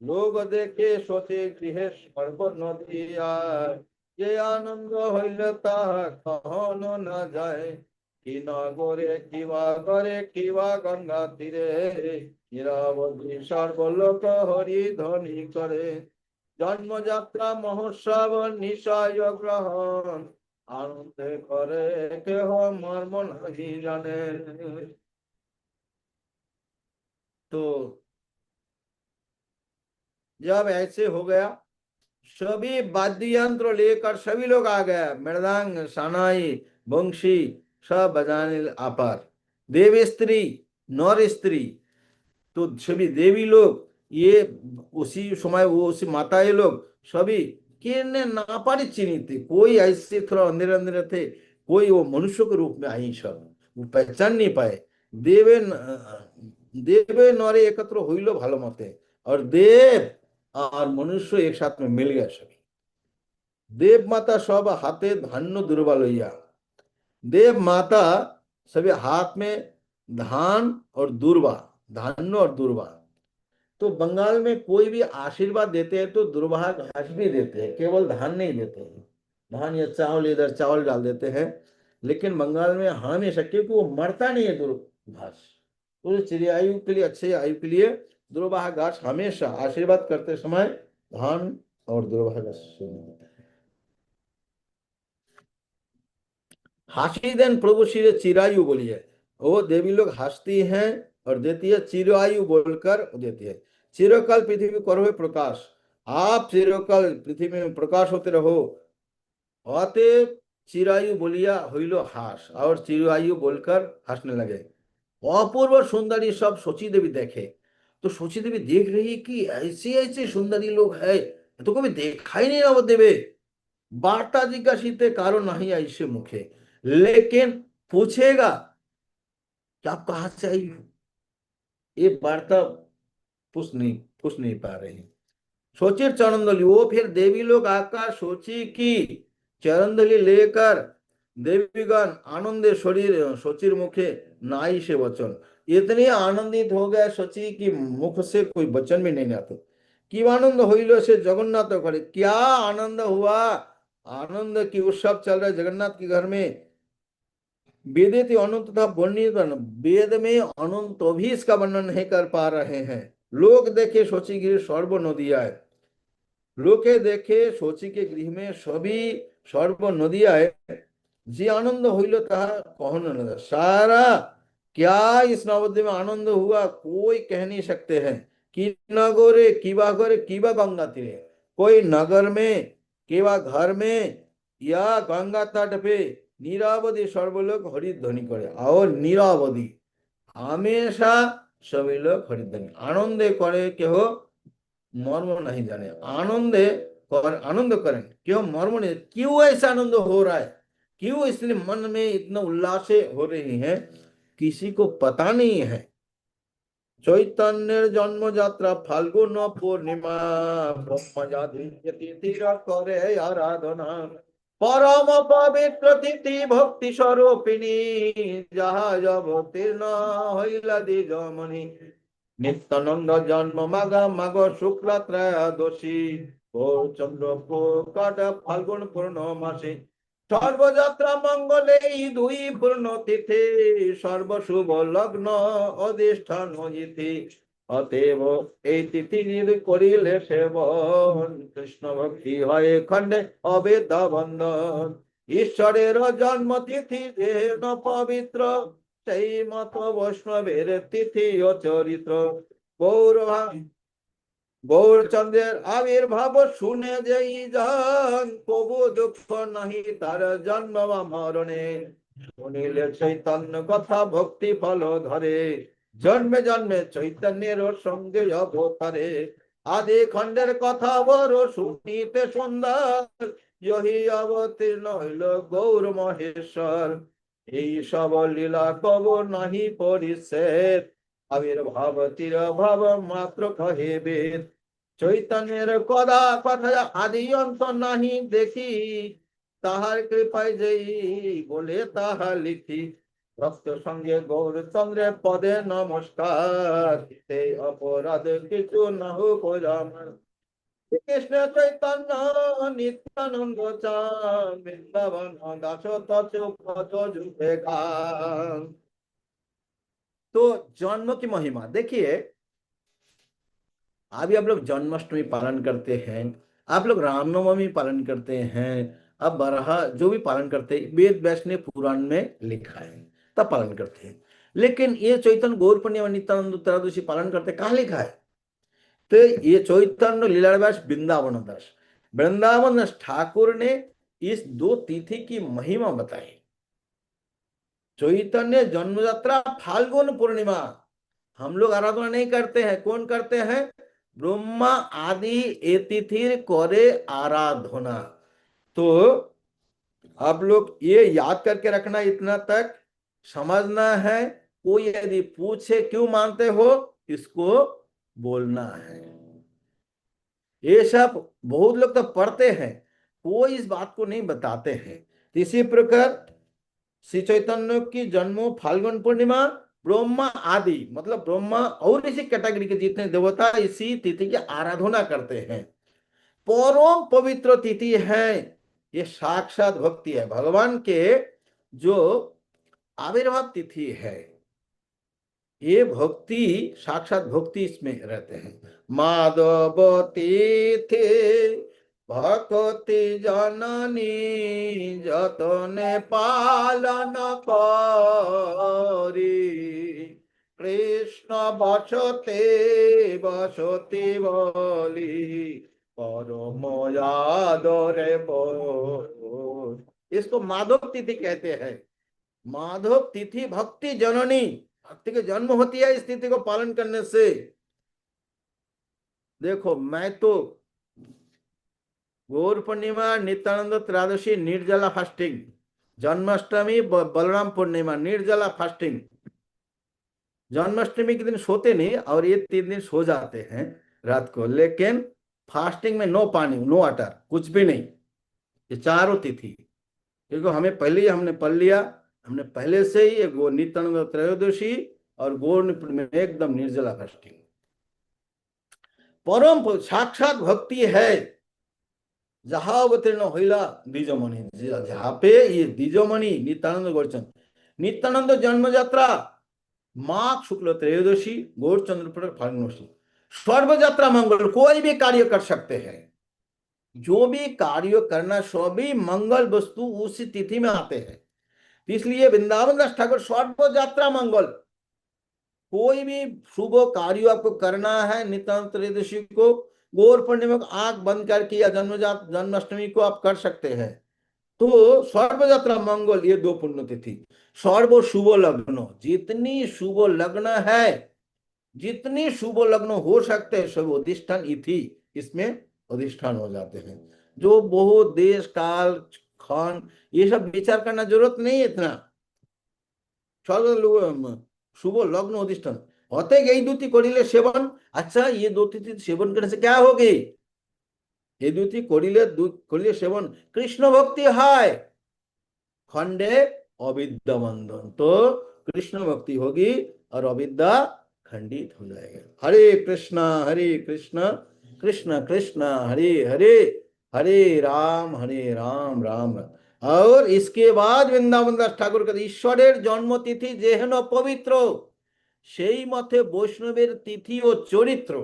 S1: লোক দেখে সতী গৃহে সর্বনদী আয়, যে আনন্দ হইল তাহা কহনো না যায়। কি নগরে কিবা করে কিবা গঙ্গা তীরে, নিরবধি সর্বলোক হরি ধ্বনি করে। জন্মযাত্রা মহোৎসব নিশয় গ্রহণ, आनंद करे केह मर्म नहीं जाने। तो जब ऐसे हो गया, सभी वाद्य यंत्र लेकर सभी लोग आ गए, मृदंग सानाई बंशी सब बजाने अपार। देव स्त्री नर स्त्री, तो सभी देवी लोग ये उसी समय वो उसी माताएं लोग सभी किन्ने ना पारी चिन्हित थे, कोई ऐसे थोड़ा अंधेरे अंधेरे थे, कोई वो मनुष्य के रूप में आई, सब वो पहचान नहीं पाए। देवे देवे नरे एकत्र হইল ভালো মতে, और देव और मनुष्य एक साथ में मिल गए सभी। देव माता सब हाथे धान्य दुर्बा लइया, देव माता सभी हाथ में धान और दूर्वा, धान्य और दूर्वा। तो बंगाल में कोई भी आशीर्वाद देते हैं तो दुर्वा घास भी देते हैं, केवल धान नहीं देते हैं। धान या चावल इधर चावल डाल देते हैं, लेकिन बंगाल में हमेशा, क्योंकि वो मरता नहीं है घास, तो चिड़ियायु के लिए, अच्छे आयु के लिए दुर्वाह घास हमेशा आशीर्वाद करते समय धान और दुर्वाह घास। हासी देन प्रभु श्री चिरायु बोलिए, वो देवी लोग हंसती हैं और देती है चिरायु बोलकर देती है। चिरकाल पृथ्वी करो प्रकाश, आप चिरकाल पृथ्वी में प्रकाश होते रहो। अतएव चिरायु बोलिया हইল हास, और चिरायु बोलकर हंसने लगे। अपूर्व सुंदरी सब सोची देवी देखे, तो सोची देवी देख रही कि ऐसे ऐसे सुंदरी लोग है, तो कभी देखा ही नहीं ना वो देवे। वार्ता जिज्ञासित कारो नहीं ऐसे मुखे, लेकिन पूछेगा कि आप कहाँ से आई हो, ये वार्ता पूछ नहीं पा रहे हैं। सोचिर चरणदली, वो फिर देवी लोग आकर सोची की चरणदली लेकर देवीगण आनंदे शरीर सोचिर मुखे नाई से वचन, इतने आनंदित हो गए सोची कि मुख से कोई वचन भी नहीं आता। कि आनंद होइलो से जगन्नाथ करे, क्या आनंद हुआ, आनंद की उत्सव चल रहा है जगन्नाथ के घर में। वेद अनंत था वर्णित, वेद में अनंत भी इसका वर्णन नहीं कर पा रहे हैं। लोग देखे सोची गिर सर्व नदियाय, लोके देखे सोची के गृह में सभी सर्व नदियाय जे आनंद होइल ताहा कहन न सारा। क्या इस नवद्वीप में आनंद हुआ कोई कह नहीं सकते हैं। कि नगरे किबा घरे किबा गंगा तीरे, कोई नगर में किबा घर में या गंगा तट पे नीरावधि सर्वलोक हरिध्वनि करे, और नीरावधि हमेशा सभी लोग हरिध्वनि आनंदे करे, केह मर्म नहीं जाने, आनंदे कर आनंद करें, क्यों मर्म नहीं, क्यों ऐसा आनंद हो रहा है, क्यों इसलिए मन में इतना उल्लास हो रही है, किसी को पता नहीं है। चैतन्य जन्म यात्रा फाल्गुन पूर्णिमा, ब्रह्मजाति तिथि करे आराधना, परम पवित्र तिथि भक्ति स्वरूपिणी, जहा अवतीर्ण हईला द्विजमणि, नित्यानंद जन्म माघ माघ शुक्ल त्रयोदशी, गौर चंद्र प्रकट फाल्गुन पूर्णमासी, सर्वযাত্রা মঙ্গলে দুই পূর্ণ তিথি, সর্বশুভ লগ্ন অধিষ্ঠান জিতি, অতএব এই তিথি করিলে সেবন, কৃষ্ণ ভক্তি হয় খণ্ডে অবেদ বন্ধন, ঈশ্বরের জন্ম তিথি যেন পবিত্র, সেই মত বৈষ্ণবের তিথি ও চরিত্র, গৌর গৌরচন্দ্রের আবির্ভাব শুনে যেই যান, প্রভু দুঃখ নাহি তার জন্ম বা মরণে, শুনিলে চৈতন্য কথা ভক্তি ফল ধরে, জন্মে জন্মে চৈতন্যের সঙ্গে অবতারে, আদি খণ্ডের কথা বড় শুনিতে সুন্দর, যহি অবতীর্ণ হইল গৌর মহেশ্বর, এই সব লীলা কব নাহি পরিচ্ছেদ, আবির্ভাব তিরভাব মাত্র কহে বেদ, চৈতন্যের কদা কথা আদি অন্ত নাহি দেখি, তাহার কৃপায় যেই বলে তাহা লিখি, ভক্ত সঙ্গে গৌরচন্দ্রের পদে নমস্কার, অপরাধ কিছু না হোক আমার, কৃষ্ণ চৈতন্য নিত্যানন্দ চান, বৃন্দাবন দাস তচ যুগে গান। तो जन्म की महिमा देखिए, अभी आप लोग जन्माष्टमी पालन करते हैं, आप लोग रामनवमी पालन करते हैं, अब बरहा जो भी पालन करते हैं वेद व्यास ने पुराण में लिखा है तब पालन करते हैं। लेकिन ये चैतन्य गौर पूर्णिमा नित्यानंद त्रयोदशी पालन करते कहाँ लिखा है? तो ये चैतन्य लीलाव्यास वृंदावन दास, वृंदावन दास ठाकुर ने इस दो तिथि की महिमा बताई। चैतन्य जन्म यात्रा फाल्गुन पूर्णिमा, हम लोग आराधना नहीं करते हैं, कौन करते हैं? ब्रह्मा आदि ए तिथिर करे आराधना। तो आप लोग ये याद करके रखना, इतना तक समझना है। कोई यदि पूछे क्यों मानते हो, इसको बोलना है। ये सब बहुत लोग तो पढ़ते हैं, कोई इस बात को नहीं बताते हैं। इसी प्रकार श्री चैतन्य की जन्मो फाल्गुन पूर्णिमा, ब्रह्मा आदि मतलब ब्रह्मा और इसी कैटेगरी के जितने देवता इसी तिथि की आराधना करते हैं। परम पवित्र तिथि है, ये साक्षात भक्ति है, भगवान के जो आविर्भाव तिथि है। ये भक्ति, साक्षात भक्ति इसमें रहते हैं। माधव तिथि भक्ति जननी जतने पालन करी, कृष्ण बसते बसती बोली परम आदरे बोल। इसको माधव तिथि कहते हैं। माधव तिथि भक्ति जननी, भक्ति के जन्म होती है इस तिथि को पालन करने से। देखो मैं तो गौर पूर्णिमा, नित्यानंद त्रयोदशी निर्जला फास्टिंग, जन्माष्टमी बलराम पूर्णिमा निर्जला फास्टिंग। जन्माष्टमी के दिन सोते नहीं और ये 3 दिन सो जाते हैं रात को, लेकिन फास्टिंग में नो पानी नो वाटर कुछ भी नहीं, ये चारों तिथि। क्योंकि हमें पहले ही हमने पढ़ लिया, हमने पहले से ही गो नित्यानंद त्रयोदशी और गौर में एकदम निर्जला फास्टिंग। परम साक्षात भक्ति है जहां अवतीर्ण होइला द्विजमणि, जहाँ पे ये द्विजमणि नित्यानंद गौरचंद, नित्यानंद जन्म यात्रा माघ शुक्ल त्रयोदशी गौरचंद्र पर फाल्गुनोशी, सर्व यात्रा मंगल, कोई भी कार्य कर सकते हैं। जो भी कार्य करना सभी मंगल वस्तु उसी तिथि में आते हैं। इसलिए वृंदावन दास ठाकुर सर्व यात्रा मंगल, कोई भी शुभ कार्य आपको करना है नित्यानंद त्रयोदशी को, गौर पूर्णिमा को आंख बंद करके या जन्माष्टमी को आप कर सकते हैं। तो सर्वयात्रा मंगल ये 2 पुण्यतिथि। सर्व शुभ लग्न, जितनी शुभ लग्न है, जितनी शुभ लग्न हो सकते हैं सब अधिष्ठान इति इसमें अधिष्ठान हो जाते हैं। जो बहुत देश काल खान ये सब विचार करना जरूरत नहीं है इतना। शुभ लग्न अधिष्ठान होते यही दूती करिले सेवन। अच्छा ये 2 तिथि सेवन करने से क्या होगी? ये दूती करिले सेवन कृष्ण भक्ति है, खंडे अविद्या बंधन, तो कृष्ण भक्ति होगी और अविद्या खंडित हो जाएगा। हरे कृष्ण कृष्ण कृष्ण हरे हरे, हरे राम राम राम। और इसके बाद वृंदावन दास ठाकुर कहते ईश्वरेर जन्म तिथि जेहन पवित्र সেই মতে বৈষ্ণবের তিথি ও চরিত্র।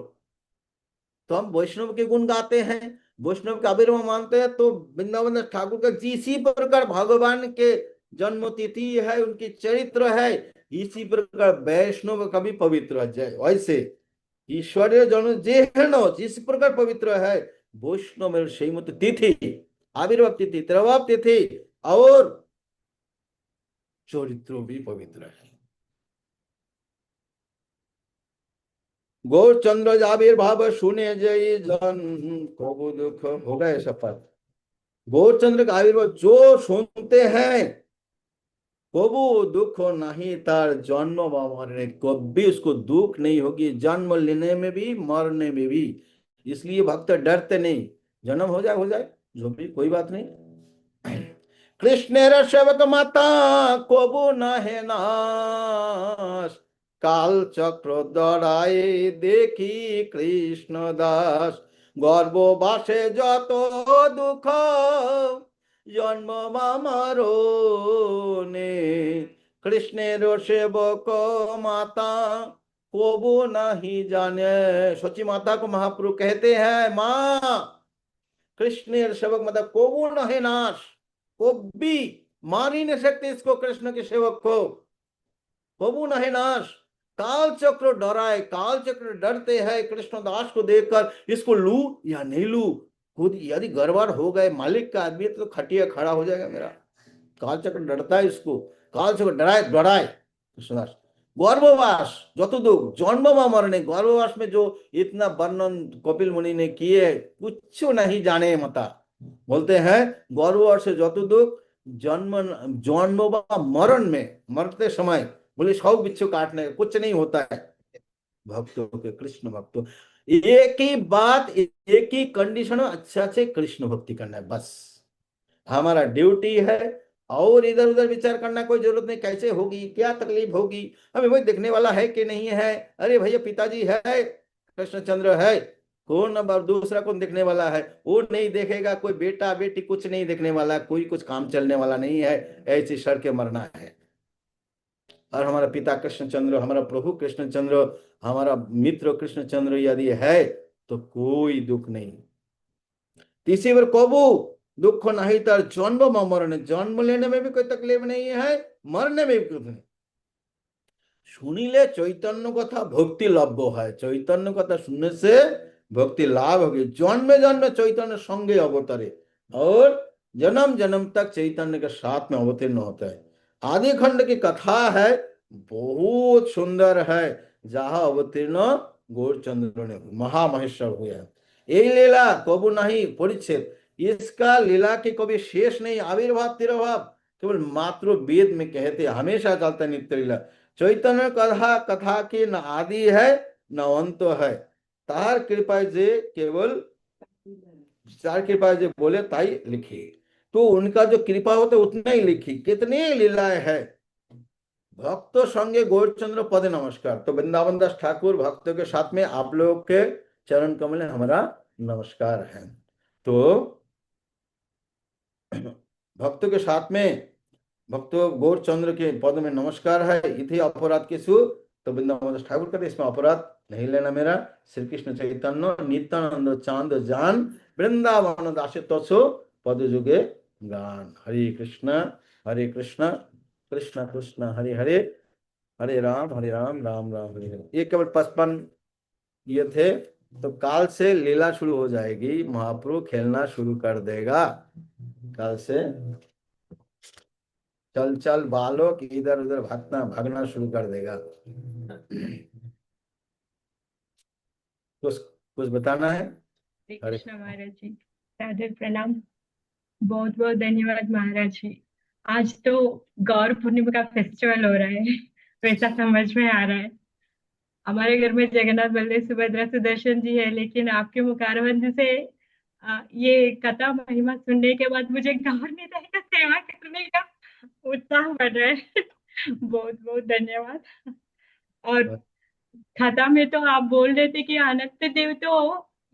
S1: तो हम वैष्णव के गुण गाते हैं, वैष्णव का आविर्भाव मानते हैं, तो वृंदावन दास ठाकुर का जिसी प्रकार भगवान के जन्म तिथि है, उनकी चरित्र है, इसी प्रकार वैष्णव का भी पवित्र है। वैसे ईश्वरीय जन्म जेहन जिस प्रकार पवित्र है, वैष्णव से मत तिथि, आविर्भाव तिथि, त्रवाव तिथि और चरित्र भी पवित्र है। गौरचंद्र आविर्भाव सुने जय जन को दुख हो गए सफल। गौरचंद्र का आविर्भाव जो सुनते हैं कबू दुख नहीं, तार जन्म व मरने कभी उसको दुख नहीं होगी, जन्म लेने में भी मरने में भी। इसलिए भक्त डरते नहीं, जन्म हो जाए जो भी कोई बात नहीं। कृष्णेर सेवक माता कबू नहे नाश, काल चक्र दराए देखी कृष्ण दास, गर्भबासे যত दुख जन्म मामरोने, कृष्णेर सेवक माता कबू नहीं जाने। सची माता को महाप्रभु कहते हैं, माँ कृष्णेर सेवक मतलब कबू नहीं नाश, कभी मार ही नहीं सकते इसको, कृष्ण के सेवक को कबू नहीं नाश। काल चक्र डराए, काल चक्र डरते हैं कृष्ण दास को देखकर, इसको लू या नहीं लू, खुद यदि गड़बड़ हो गए मालिक का आदमी तो खटिया खड़ा हो जाएगा मेरा। काल चक्र डरता है इसको, काल चक्र डराए डराए कृष्णदास। गर्भवास যতদূর जन्म বা मरने गर्भवास में जो इतना वर्णन कपिल मुनि ने किए कुछ नहीं जाने मता बोलते हैं गर्भवास से যতদূর जन्म जन्म व मरण में मरते समय बोले सब बिच्छू काटने कुछ नहीं होता है भक्तों के कृष्ण भक्तों एक ही बात एक ही कंडीशन अच्छा से कृष्ण भक्ति करना है बस हमारा ड्यूटी है और इधर उधर विचार करना कोई जरूरत नहीं कैसे होगी क्या तकलीफ होगी हमें वही देखने वाला है कि नहीं है अरे भैया पिताजी है कृष्णचंद्र है कौन नंबर दूसरा कौन देखने वाला है वो नहीं देखेगा कोई बेटा बेटी कुछ नहीं देखने वाला कोई कुछ काम चलने वाला नहीं है ऐसी सड़ के मरना है और हमारा पिता कृष्णचंद्र हमारा प्रभु कृष्णचंद्र हमारा मित्र कृष्णचंद्र यदि है तो कोई दुख नहीं तीसरी बार कबू दुख नहीं तर जन्म में मरने जन्म लेने में भी कोई तकलीफ नहीं है मरने में भी कुछ नहीं सुनिले चैतन्य कथा भक्ति लभ्य है चैतन्य कथा सुनने से भक्ति लाभ होगी जन्मे जन्मे चैतन्य संगे अवतरे और जन्म जन्म तक चैतन्य के साथ में अवतीर्ण होता है आदि खंड की कथा है बहुत सुंदर है जहां अवतीर्ण गौरचंद्र ने महामहेश्वर हुए हैं यही लीला कबू नहीं परिच्छेद इसका लीला के कभी शेष नहीं आविर्भाव तिरभाव केवल मात्र वेद में कहते हमेशा चलता नित्य लीला चैतन्य कथा कथा की न आदि है न अंत है तार कृपा जे केवल तार कृपा जे बोले ताई लिखी तो उनका जो कृपा होता है उतना ही लिखी कितनी लीलाएं है भक्तों संगे गौरचंद्र पद नमस्कार तो वृंदावन दास ठाकुर भक्तों के साथ में आप लोग के चरण कमल हमारा नमस्कार है तो भक्तों के साथ में भक्तों गौरचंद्र के पद में नमस्कार है इति अपराध किसु तो वृंदावन दास ठाकुर कहते इसमें अपराध नहीं लेना मेरा श्री कृष्ण चैतन्य नित्यानंद चांद जान वृंदावन दास तत्सो पद जुगे गान हरे कृष्ण कृष्ण कृष्ण हरे हरे हरे राम राम राम हरे हरे ये केवल 55 ये थे तो काल से लीला शुरू हो जाएगी महाप्रभु खेलना शुरू कर देगा काल से चल चल बालक इधर उधर भागना शुरू कर देगा कुछ बताना है
S2: हरे कृष्ण महाराज जी सादर प्रणाम बहुत बहुत धन्यवाद महाराज जी आज तो गौर पूर्णिमा का फेस्टिवल हो रहा है वैसा समझ में आ रहा है हमारे घर में जगन्नाथ बलदेव सुभद्रा सुदर्शन जी है लेकिन आपके मुखारबंद से ये कथा महिमा सुनने के बाद मुझे गौर निताई का सेवा करने का उत्साह बढ़ रहा है बहुत बहुत धन्यवाद और कथा में तो आप बोल रहे थे कि अनंत देव तो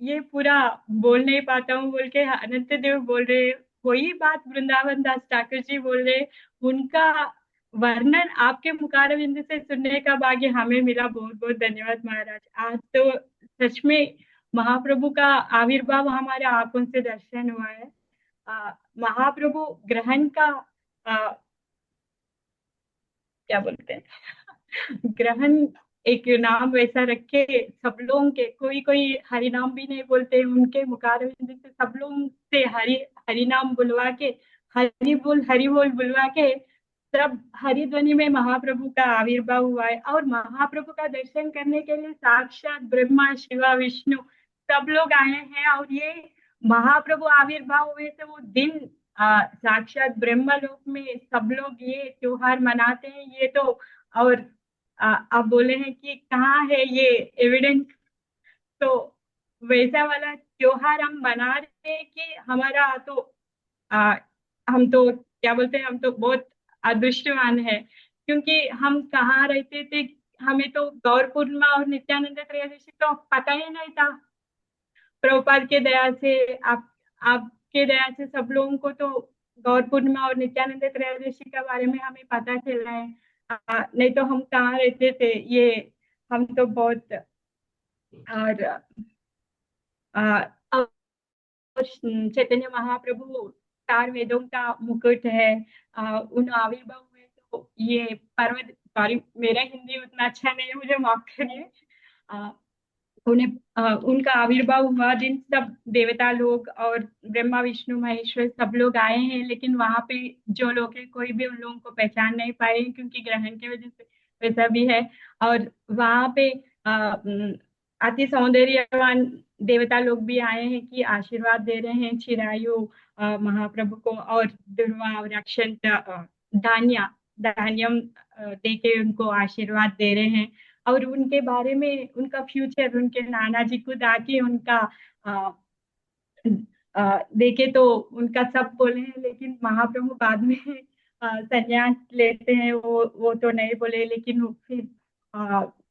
S2: ये पूरा बोल नहीं पाता हूँ बोल के अनंत देव बोल रहे वही बात वृंदावन दास ठाकुर जी बोल रहे उनका वर्णन आपके मुखारबिंद से सुनने का भाग्य हमें मिला बहुत बहुत धन्यवाद महाराज आज तो सच में महाप्रभु का आविर्भाव हमारे आंखों से दर्शन हुआ है महाप्रभु ग्रहण का क्या बोलते हैं ग्रहण एक नाम वैसा रखे सब लोगों के कोई कोई हरि नाम भी नहीं बोलते उनके मुखारबिंद से सब लोगों से हरि नाम बुलवा के हरि बोल बुलवा के सब हरि ध्वनि में महाप्रभु का आविर्भाव हुआ है और महाप्रभु का दर्शन करने के लिए साक्षात ब्रह्मा शिवा विष्णु सब लोग आए हैं और ये महाप्रभु आविर्भाव हुए थे वो दिन साक्षात ब्रह्मलोक में सब लोग ये त्योहार मनाते हैं ये तो और आप बोले हैं कि कहाँ है ये एविडेंस तो वैसा वाला त्योहार हम मना रहे हैं कि हमारा तो हम तो क्या बोलते हैं हम तो बहुत अदृष्टवान है क्योंकि हम कहाँ रहते थे हमें तो गौर पूर्णिमा और नित्यानंद त्रयोदशी तो पता ही नहीं था प्रभुपाद के दया से आपके दया से सब लोगों को तो गौर पूर्णिमा और नित्यानंद त्रयोदशी के बारे में हमें पता चल रहा है नहीं तो हम कहाँ रहते थे ये हम तो बहुत और चैतन्य महाप्रभु 4 वेदों का मुकुट है उन आविर्भाव हुए तो ये पर्वत सॉरी मेरा हिंदी उतना अच्छा नहीं है मुझे माफ करिए उन्हें उनका आविर्भाव हुआ दिन सब देवता लोग और ब्रह्मा विष्णु महेश्वर सब लोग आए हैं लेकिन वहां पे जो लोग हैं कोई भी उन लोगों को पहचान नहीं पाए क्योंकि ग्रहण की वजह से वैसा भी है। और वहां पे अति सौंदर्यवान देवता लोग भी आए हैं कि आशीर्वाद दे रहे हैं चिरायु महाप्रभु को, और दुर्वा और अक्षंत धान्या धान्यम दे के उनको आशीर्वाद दे रहे हैं। और उनके बारे में उनका फ्यूचर, उनके नाना जी खुद आके उनका अ, देखे तो उनका सब बोले हैं, लेकिन महाप्रभु बाद में संन्यास लेते हैं, वो तो नहीं बोले, लेकिन वो फिर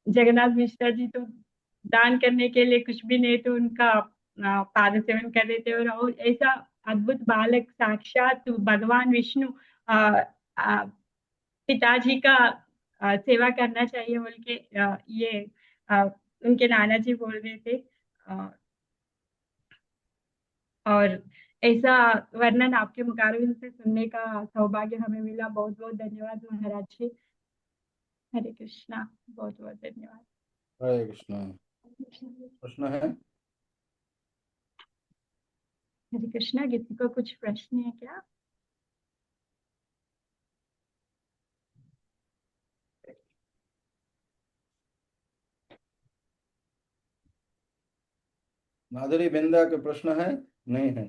S2: जगन्नाथ मिश्रा जी तो दान करने के लिए कुछ भी नहीं, तो उनका पाद सेवन कर लेते हैं। और ऐसा अद्भुत बालक साक्षात भगवान विष्णु अ, अ, पिताजी का सेवा करना चाहिए बोल के ये अ, उनके नाना जी बोल रहे थे। अ, और ऐसा वर्णन आपके मुखारबिन से सुनने का सौभाग्य हमें मिला। बहुत बहुत धन्यवाद महाराज जी। हरे कृष्णा। बहुत बहुत धन्यवाद।
S1: हरे कृष्णा। प्रश्न है?
S2: हरे कृष्णा। किसी को कुछ प्रश्न है क्या?
S1: माधुरी बिंदा के प्रश्न है? नहीं है।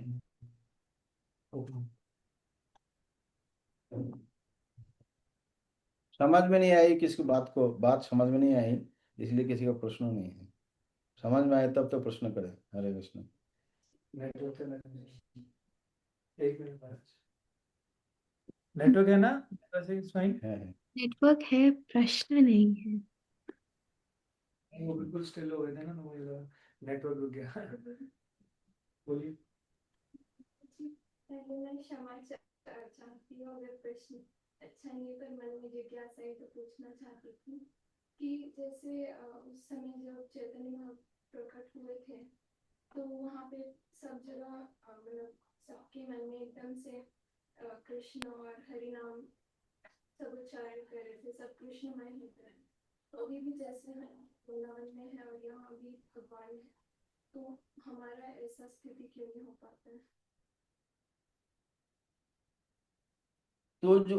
S1: समझ में नहीं आई किसी बात समझ में नहीं आई, इसलिए किसी का प्रश्न नहीं है। समझ में आए तब तो प्रश्न करें। हरे कृष्ण।
S3: एक मिनट, नेटवर्क है ना? फाइन
S1: है।
S4: नेटवर्क है, प्रश्न नहीं है।
S3: वो बिल्कुल स्टिल हो गए थे ना, तो मुझे नेटवर्क रुक गया। बोलिए।
S5: पहले मैं क्षमा चाहती हूँ अगर प्रश्न अच्छा नहीं है, पर मन में जिज्ञासा है तो पूछना चाहती थी कि जैसे उस समय जब चैतन्य महाप्रभु प्रकट हुए थे, तो वहाँ पे सब जगह मतलब सबके मन में एकदम से कृष्ण और हरि नाम सब उच्चारण कर रहे थे, सब कृष्णमय हो गए। तो अभी भी जैसे हम वृंदावन में है और यहाँ भी भगवान है, तो हमारा ऐसा स्थिति क्यों नहीं हो पाता है?
S1: तो जो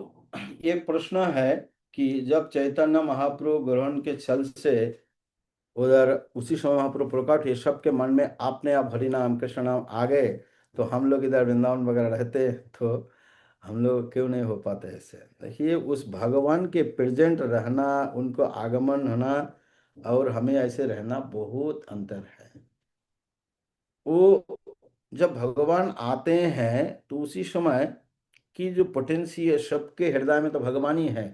S1: ये प्रश्न है कि जब चैतन्य महाप्रभु ग्रहण के छल से उधर उसी समय महाप्रभु प्रकट हुए, सबके मन में अपने आप हरि नाम कृष्ण नाम आ गए, तो हम लोग इधर वृंदावन वगैरह रहते तो हम लोग क्यों नहीं हो पाते ऐसे? देखिए, उस भगवान के प्रेजेंट रहना, उनको आगमन होना और हमें ऐसे रहना बहुत अंतर है। वो जब भगवान आते हैं तो उसी समय की जो पोटेंसी है, सबके हृदय में तो भगवान ही है,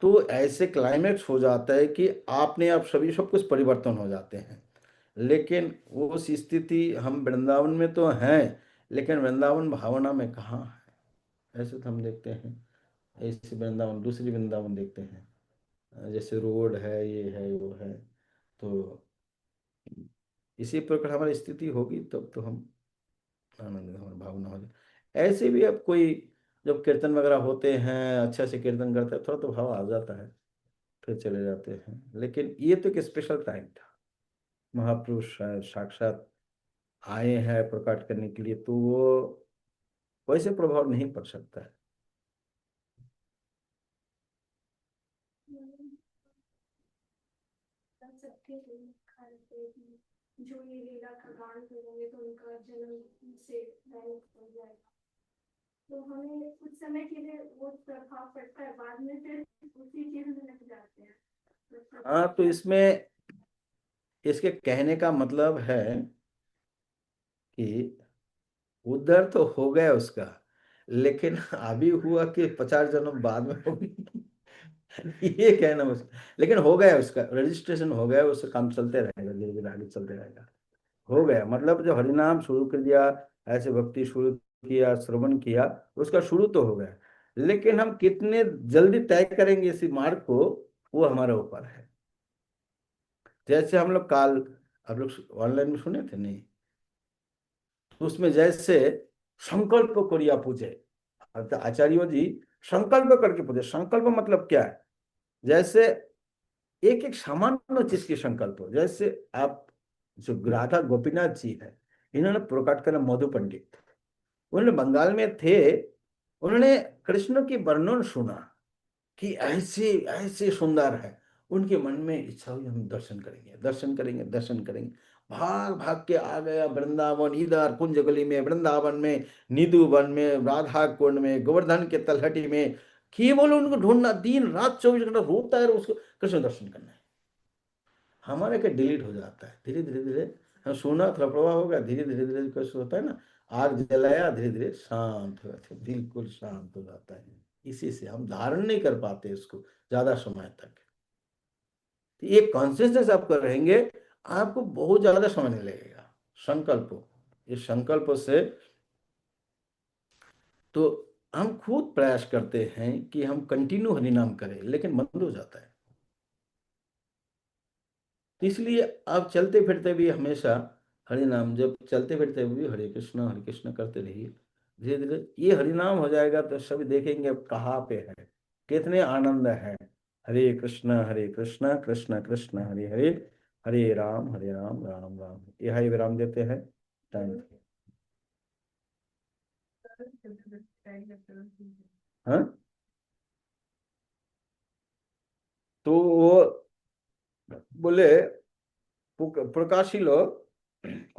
S1: तो ऐसे क्लाइमेक्स हो जाता है कि आपने आप सभी सब कुछ परिवर्तन हो जाते हैं। लेकिन वो उस स्थिति हम वृंदावन में तो हैं, लेकिन वृंदावन भावना में कहाँ है? ऐसे तो हम देखते हैं ऐसे वृंदावन, दूसरी वृंदावन देखते हैं, जैसे रोड है, ये है, वो है। तो इसी प्रकार हमारी स्थिति होगी तब तो हम आनंद, हमारी भावना हो जाए। ऐसे भी अब कोई जब कीर्तन वगैरह होते हैं, अच्छा से कीर्तन करते हैं, थोड़ा तो भाव आ जाता है, फिर चले जाते हैं। लेकिन ये तो एक स्पेशल टाइम था, महापुरुष शायद साक्षात आए हैं प्रकट करने के लिए, तो वो वैसे प्रभाव नहीं पड़ सकता है।
S5: सबके जो ये लीला का गान करेंगे तो उनका जन्म से डायरेक्ट हो जाएगा, तो हमें कुछ समय के लिए वो प्रभाव पड़ता है, बाद में फिर उसी चीज में लग जाते हैं।
S1: हाँ, तो इसमें इसके कहने का मतलब है कि उधर तो हो गया उसका, लेकिन अभी हुआ कि 50 जन्म बाद में होगी। ये कहना मुश्किल, लेकिन हो गया, उसका रजिस्ट्रेशन हो गया, उसका काम चलते रहेगा, धीरे धीरे आगे चलते रहेगा। हो गया मतलब जो हरिनाम शुरू कर दिया, ऐसे भक्ति शुरू किया, श्रवण किया, उसका शुरू तो हो गया। लेकिन हम कितने जल्दी तय करेंगे इसी मार्ग को, वो हमारे ऊपर है। जैसे हम लोग काल, आप लोग ऑनलाइन में सुने थे नहीं, तो उसमें जैसे संकल्प करिया पूजे, आचार्यों जी संकल्प करके पूजे। संकल्प मतलब क्या है? जैसे एक एक सामान्य चीज की संकल्प हो। जैसे आप जो राधा गोपीनाथ जी है, इन्होंने प्रकट करा मधु पंडित, उन्होंने बंगाल में थे, उन्होंने कृष्ण की वर्णन सुना कि ऐसे ऐसे सुंदर है, उनके मन में इच्छा हुई हम दर्शन करेंगे, दर्शन करेंगे, दर्शन करेंगे। भाग भाग के आ गया वृंदावन, इधर कुंज गली में, वृंदावन में, निधु वन में, राधा कुंड में, गोवर्धन के तलहटी में, केवल उनको ढूंढना, दिन रात 24 घंटा रोता है, उसको कृष्ण दर्शन करना है। हमारे क्या डिलीट हो जाता है धीरे धीरे धीरे। हम सोना थोड़ा प्रभाव होगा, धीरे धीरे धीरे कैसे होता है ना, आग जलाया, धीरे धीरे शांत हो जाता है, बिल्कुल शांत हो जाता है। इसी से हम धारण नहीं कर पाते इसको ज्यादा समय तक। तो ये कॉन्शियसनेस आपको रहेंगे, आपको बहुत ज्यादा समय नहीं लगेगा। संकल्प, इस संकल्प से तो हम खुद प्रयास करते हैं कि हम कंटिन्यू हरिनाम करें, लेकिन बंद हो जाता है। तो इसलिए आप चलते फिरते भी हमेशा हरिनाम, जब चलते फिरते भी हरे कृष्ण करते रहिए। धीरे धीरे ये हरिनाम हो जाएगा तो सभी देखेंगे अब कहाँ पे है, कितने आनंद है। हरे कृष्ण कृष्ण कृष्ण हरे हरे, हरे राम राम राम। यह विराम देते हैं। टाइम। हाँ, तो वो बोले প্রকাশিল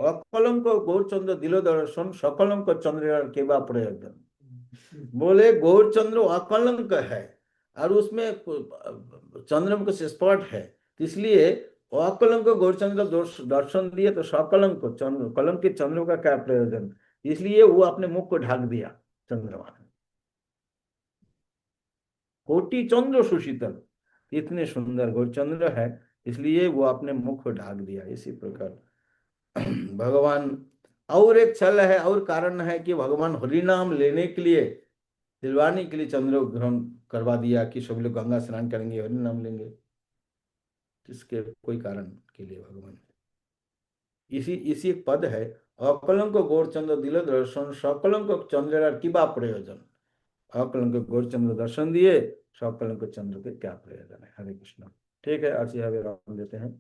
S1: অকলঙ্ক গৌরচন্দ্র দিল দর্শন, সকলঙ্क चंद्र के बा प्रयोजन। बोले गौरचंद्र अकलंक है और उसमें चंद्रमुख से स्पॉट है, तो इसलिए अकलंक गौरचंद्र दर्शन दिए तो सकलंक चंद्र, कलंकित चंद्र का क्या प्रयोजन। इसलिए वो अपने मुख को ढक दिया चंद्रमा ने। कोटि चंद्र सुशीतल, इतने सुंदर गौरचंद्र है, इसलिए वो अपने मुख को ढक दिया। इसी प्रकार भगवान, और एक छल है और कारण है कि भगवान हरिनाम लेने के लिए, दिलवाने के लिए चंद्र ग्रहण करवा दिया कि सब लोग गंगा स्नान करेंगे, हरिनाम लेंगे। इसके कोई कारण के लिए भगवान, इसी इसी एक पद है, अकलंक गौरचंद्र दिल दर्शन, सकलंक चंद्र किबा प्रयोजन। अकलंक गौरचंद्र दर्शन दिए, सकलंक चंद्र के क्या प्रयोजन है। हरे कृष्ण। ठीक है, आज यह विराम देते हैं।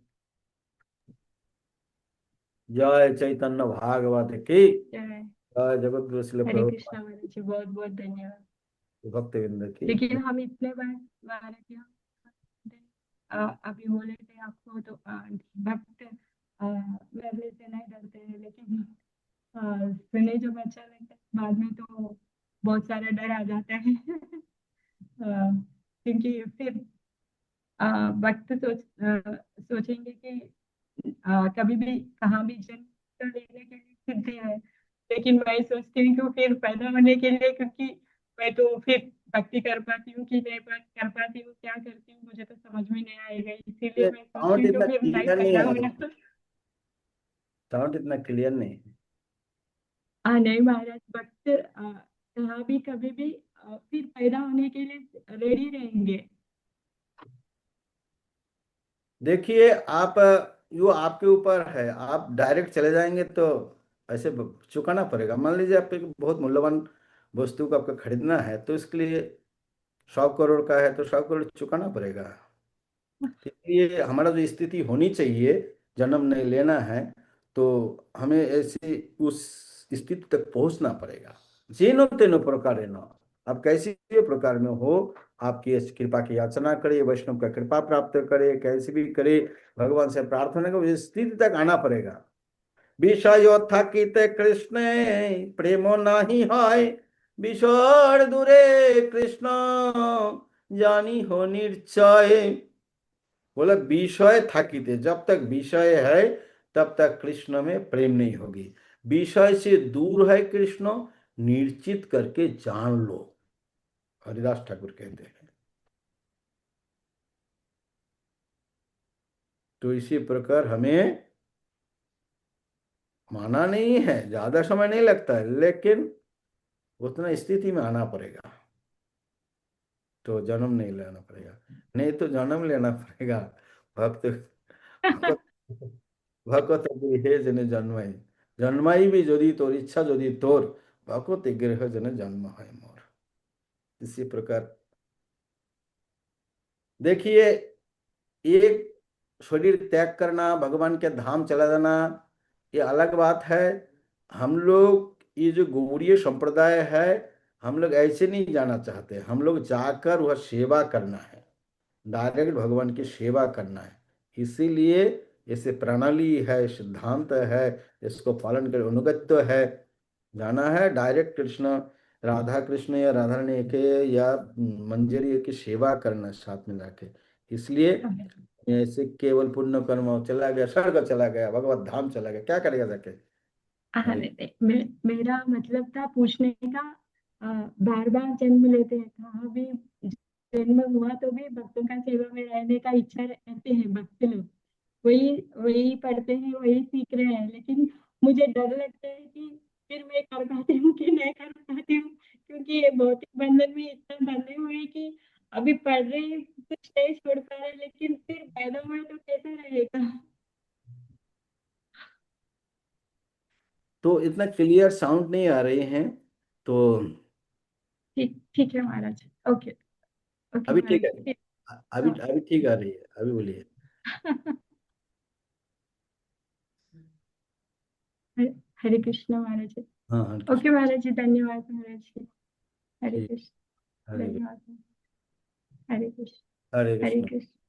S1: जय चैतन्य भागवत की
S2: जय।
S1: जय, जगत गुरु श्रील
S2: हरे
S1: प्रभुपाद
S2: कृष्णा महाराज जी, बहुत बहुत धन्यवाद।
S1: भक्तवृंद की।
S2: लेकिन हम इतने बार महाराज जी अभी बोले थे आपको तो भक्त मरने से नहीं डरते हैं, लेकिन सुने जब अच्छा लगता है, बाद में तो बहुत सारा डर आ जाता है। क्योंकि फिर वक्त सोचेंगे कि कभी भी कहाँ भी जन्म तो लेने के लिए सिद्धि है, लेकिन मैं सोचती हूँ कि फिर पैदा होने के लिए, क्योंकि मैं तो फिर भक्ति कर पाती हूँ कि नहीं कर पाती हूँ, क्या करती हूँ मुझे तो समझ में नहीं आएगा, इसीलिए मैं सोचती
S1: साउंड
S2: हूँ
S1: इतना
S2: कि फिर नहीं
S1: क्लियर नहीं
S2: पैदा
S1: आ रहा,
S2: होना।
S1: साउंड इतना क्लियर नहीं है।
S2: नहीं महाराज, वक्त कहाँ भी कभी भी फिर पैदा होने के लिए रेडी रहेंगे।
S1: देखिए आप, यो आपके ऊपर है, आप डायरेक्ट चले जाएंगे तो ऐसे चुकाना पड़ेगा। मान लीजिए आप एक बहुत मूल्यवान वस्तु को आपको खरीदना है, तो इसके लिए 100 करोड़ का है तो 100 करोड़ चुकाना पड़ेगा। तो इसलिए हमारा जो स्थिति होनी चाहिए, जन्म नहीं लेना है, तो हमें ऐसी उस स्थिति तक पहुंचना पड़ेगा। जेनो तेनो प्रकार न, आप कैसी भी प्रकार में हो, आपकी इस कृपा की याचना करे, वैष्णव का कृपा प्राप्त करे, कैसे भी करे, भगवान से प्रार्थना करे, उस स्थिति तक आना पड़ेगा। বিষয় থাকিতে কৃষ্ণে প্রেম নাহি হয়, বিষয় দূরে কৃষ্ণ জানি हो निश्चय। बोला विषय থাকিতে, जब तक विषय है तब तक कृष्ण में प्रेम नहीं होगी। विषय से दूर है कृष्ण, निर्चित करके जान लो, हरिदास ठाकुर कहते हैं। तो इसी प्रकार हमें माना नहीं है, ज्यादा समय नहीं लगता है, लेकिन उतना स्थिति में आना पड़ेगा, तो जन्म नहीं लेना पड़ेगा। नहीं तो जन्म लेना पड़ेगा। भक्त भगत भगत गृहे जने जन्माई, जन्माई भी यदि तोर इच्छा यदि तोर, भगत गृह जने जन्म है मोर। इसी प्रकार देखिए, एक शरीर त्याग करना, भगवान के धाम चला जाना, ये अलग बात है। हम लोग ये जो गौड़ीय संप्रदाय है, हम लोग ऐसे नहीं जाना चाहते, हम लोग जाकर वह सेवा करना है। डायरेक्ट भगवान की सेवा करना है। इसीलिए ऐसे प्रणाली है, सिद्धांत है, इसको पालन कर अनुगत्य है, जाना है डायरेक्ट कृष्ण, राधा कृष्ण या राधा रानी के या मंजरी की सेवा करना साथ में जाके। इसलिए ऐसे केवल पुण्य कर्म चला गया, स्वर्ग चला गया, भगवत धाम चला गया, क्या करेगा जाके।
S2: हाँ, मेरा मतलब था पूछने का, बार बार जन्म लेते हैं, कहाँ भी जन्म हुआ तो भी भक्तों का सेवा में रहने का इच्छा रहते हैं भक्त लोग, वही वही पढ़ते हैं, वही सीख रहे हैं, लेकिन मुझे डर लगता है कि फिर मैं कर पाती हूँ कि नहीं कर पाती हूँ, क्योंकि ये भौतिक बंधन में इतना बंधे हुए हैं कि अभी पढ़ रहे हैं, कुछ नहीं छोड़ पा रहे, लेकिन फिर पैदा हुए तो कैसा रहेगा।
S1: तो इतना क्लियर साउंड नहीं आ रही हैं, तो
S2: ठीक ठीक है महाराज। ओके। ओके
S1: अभी ठीक
S2: महाराज
S1: है,
S2: फिर।
S1: अभी
S2: हाँ।
S1: अभी ठीक आ रही है, अभी बोलिए।
S2: हरे हरे कृष्ण महाराज जी।
S1: हाँ हाँ
S2: ओके
S1: कृष्ण।
S2: महाराज जी, धन्यवाद महाराज जी। हरे
S1: ठीक।
S2: कृष्ण।
S1: हरे
S2: धन्यवाद। हरे कृष्ण।
S1: हरे
S2: हरे
S1: कृष्ण।
S2: कृष्ण।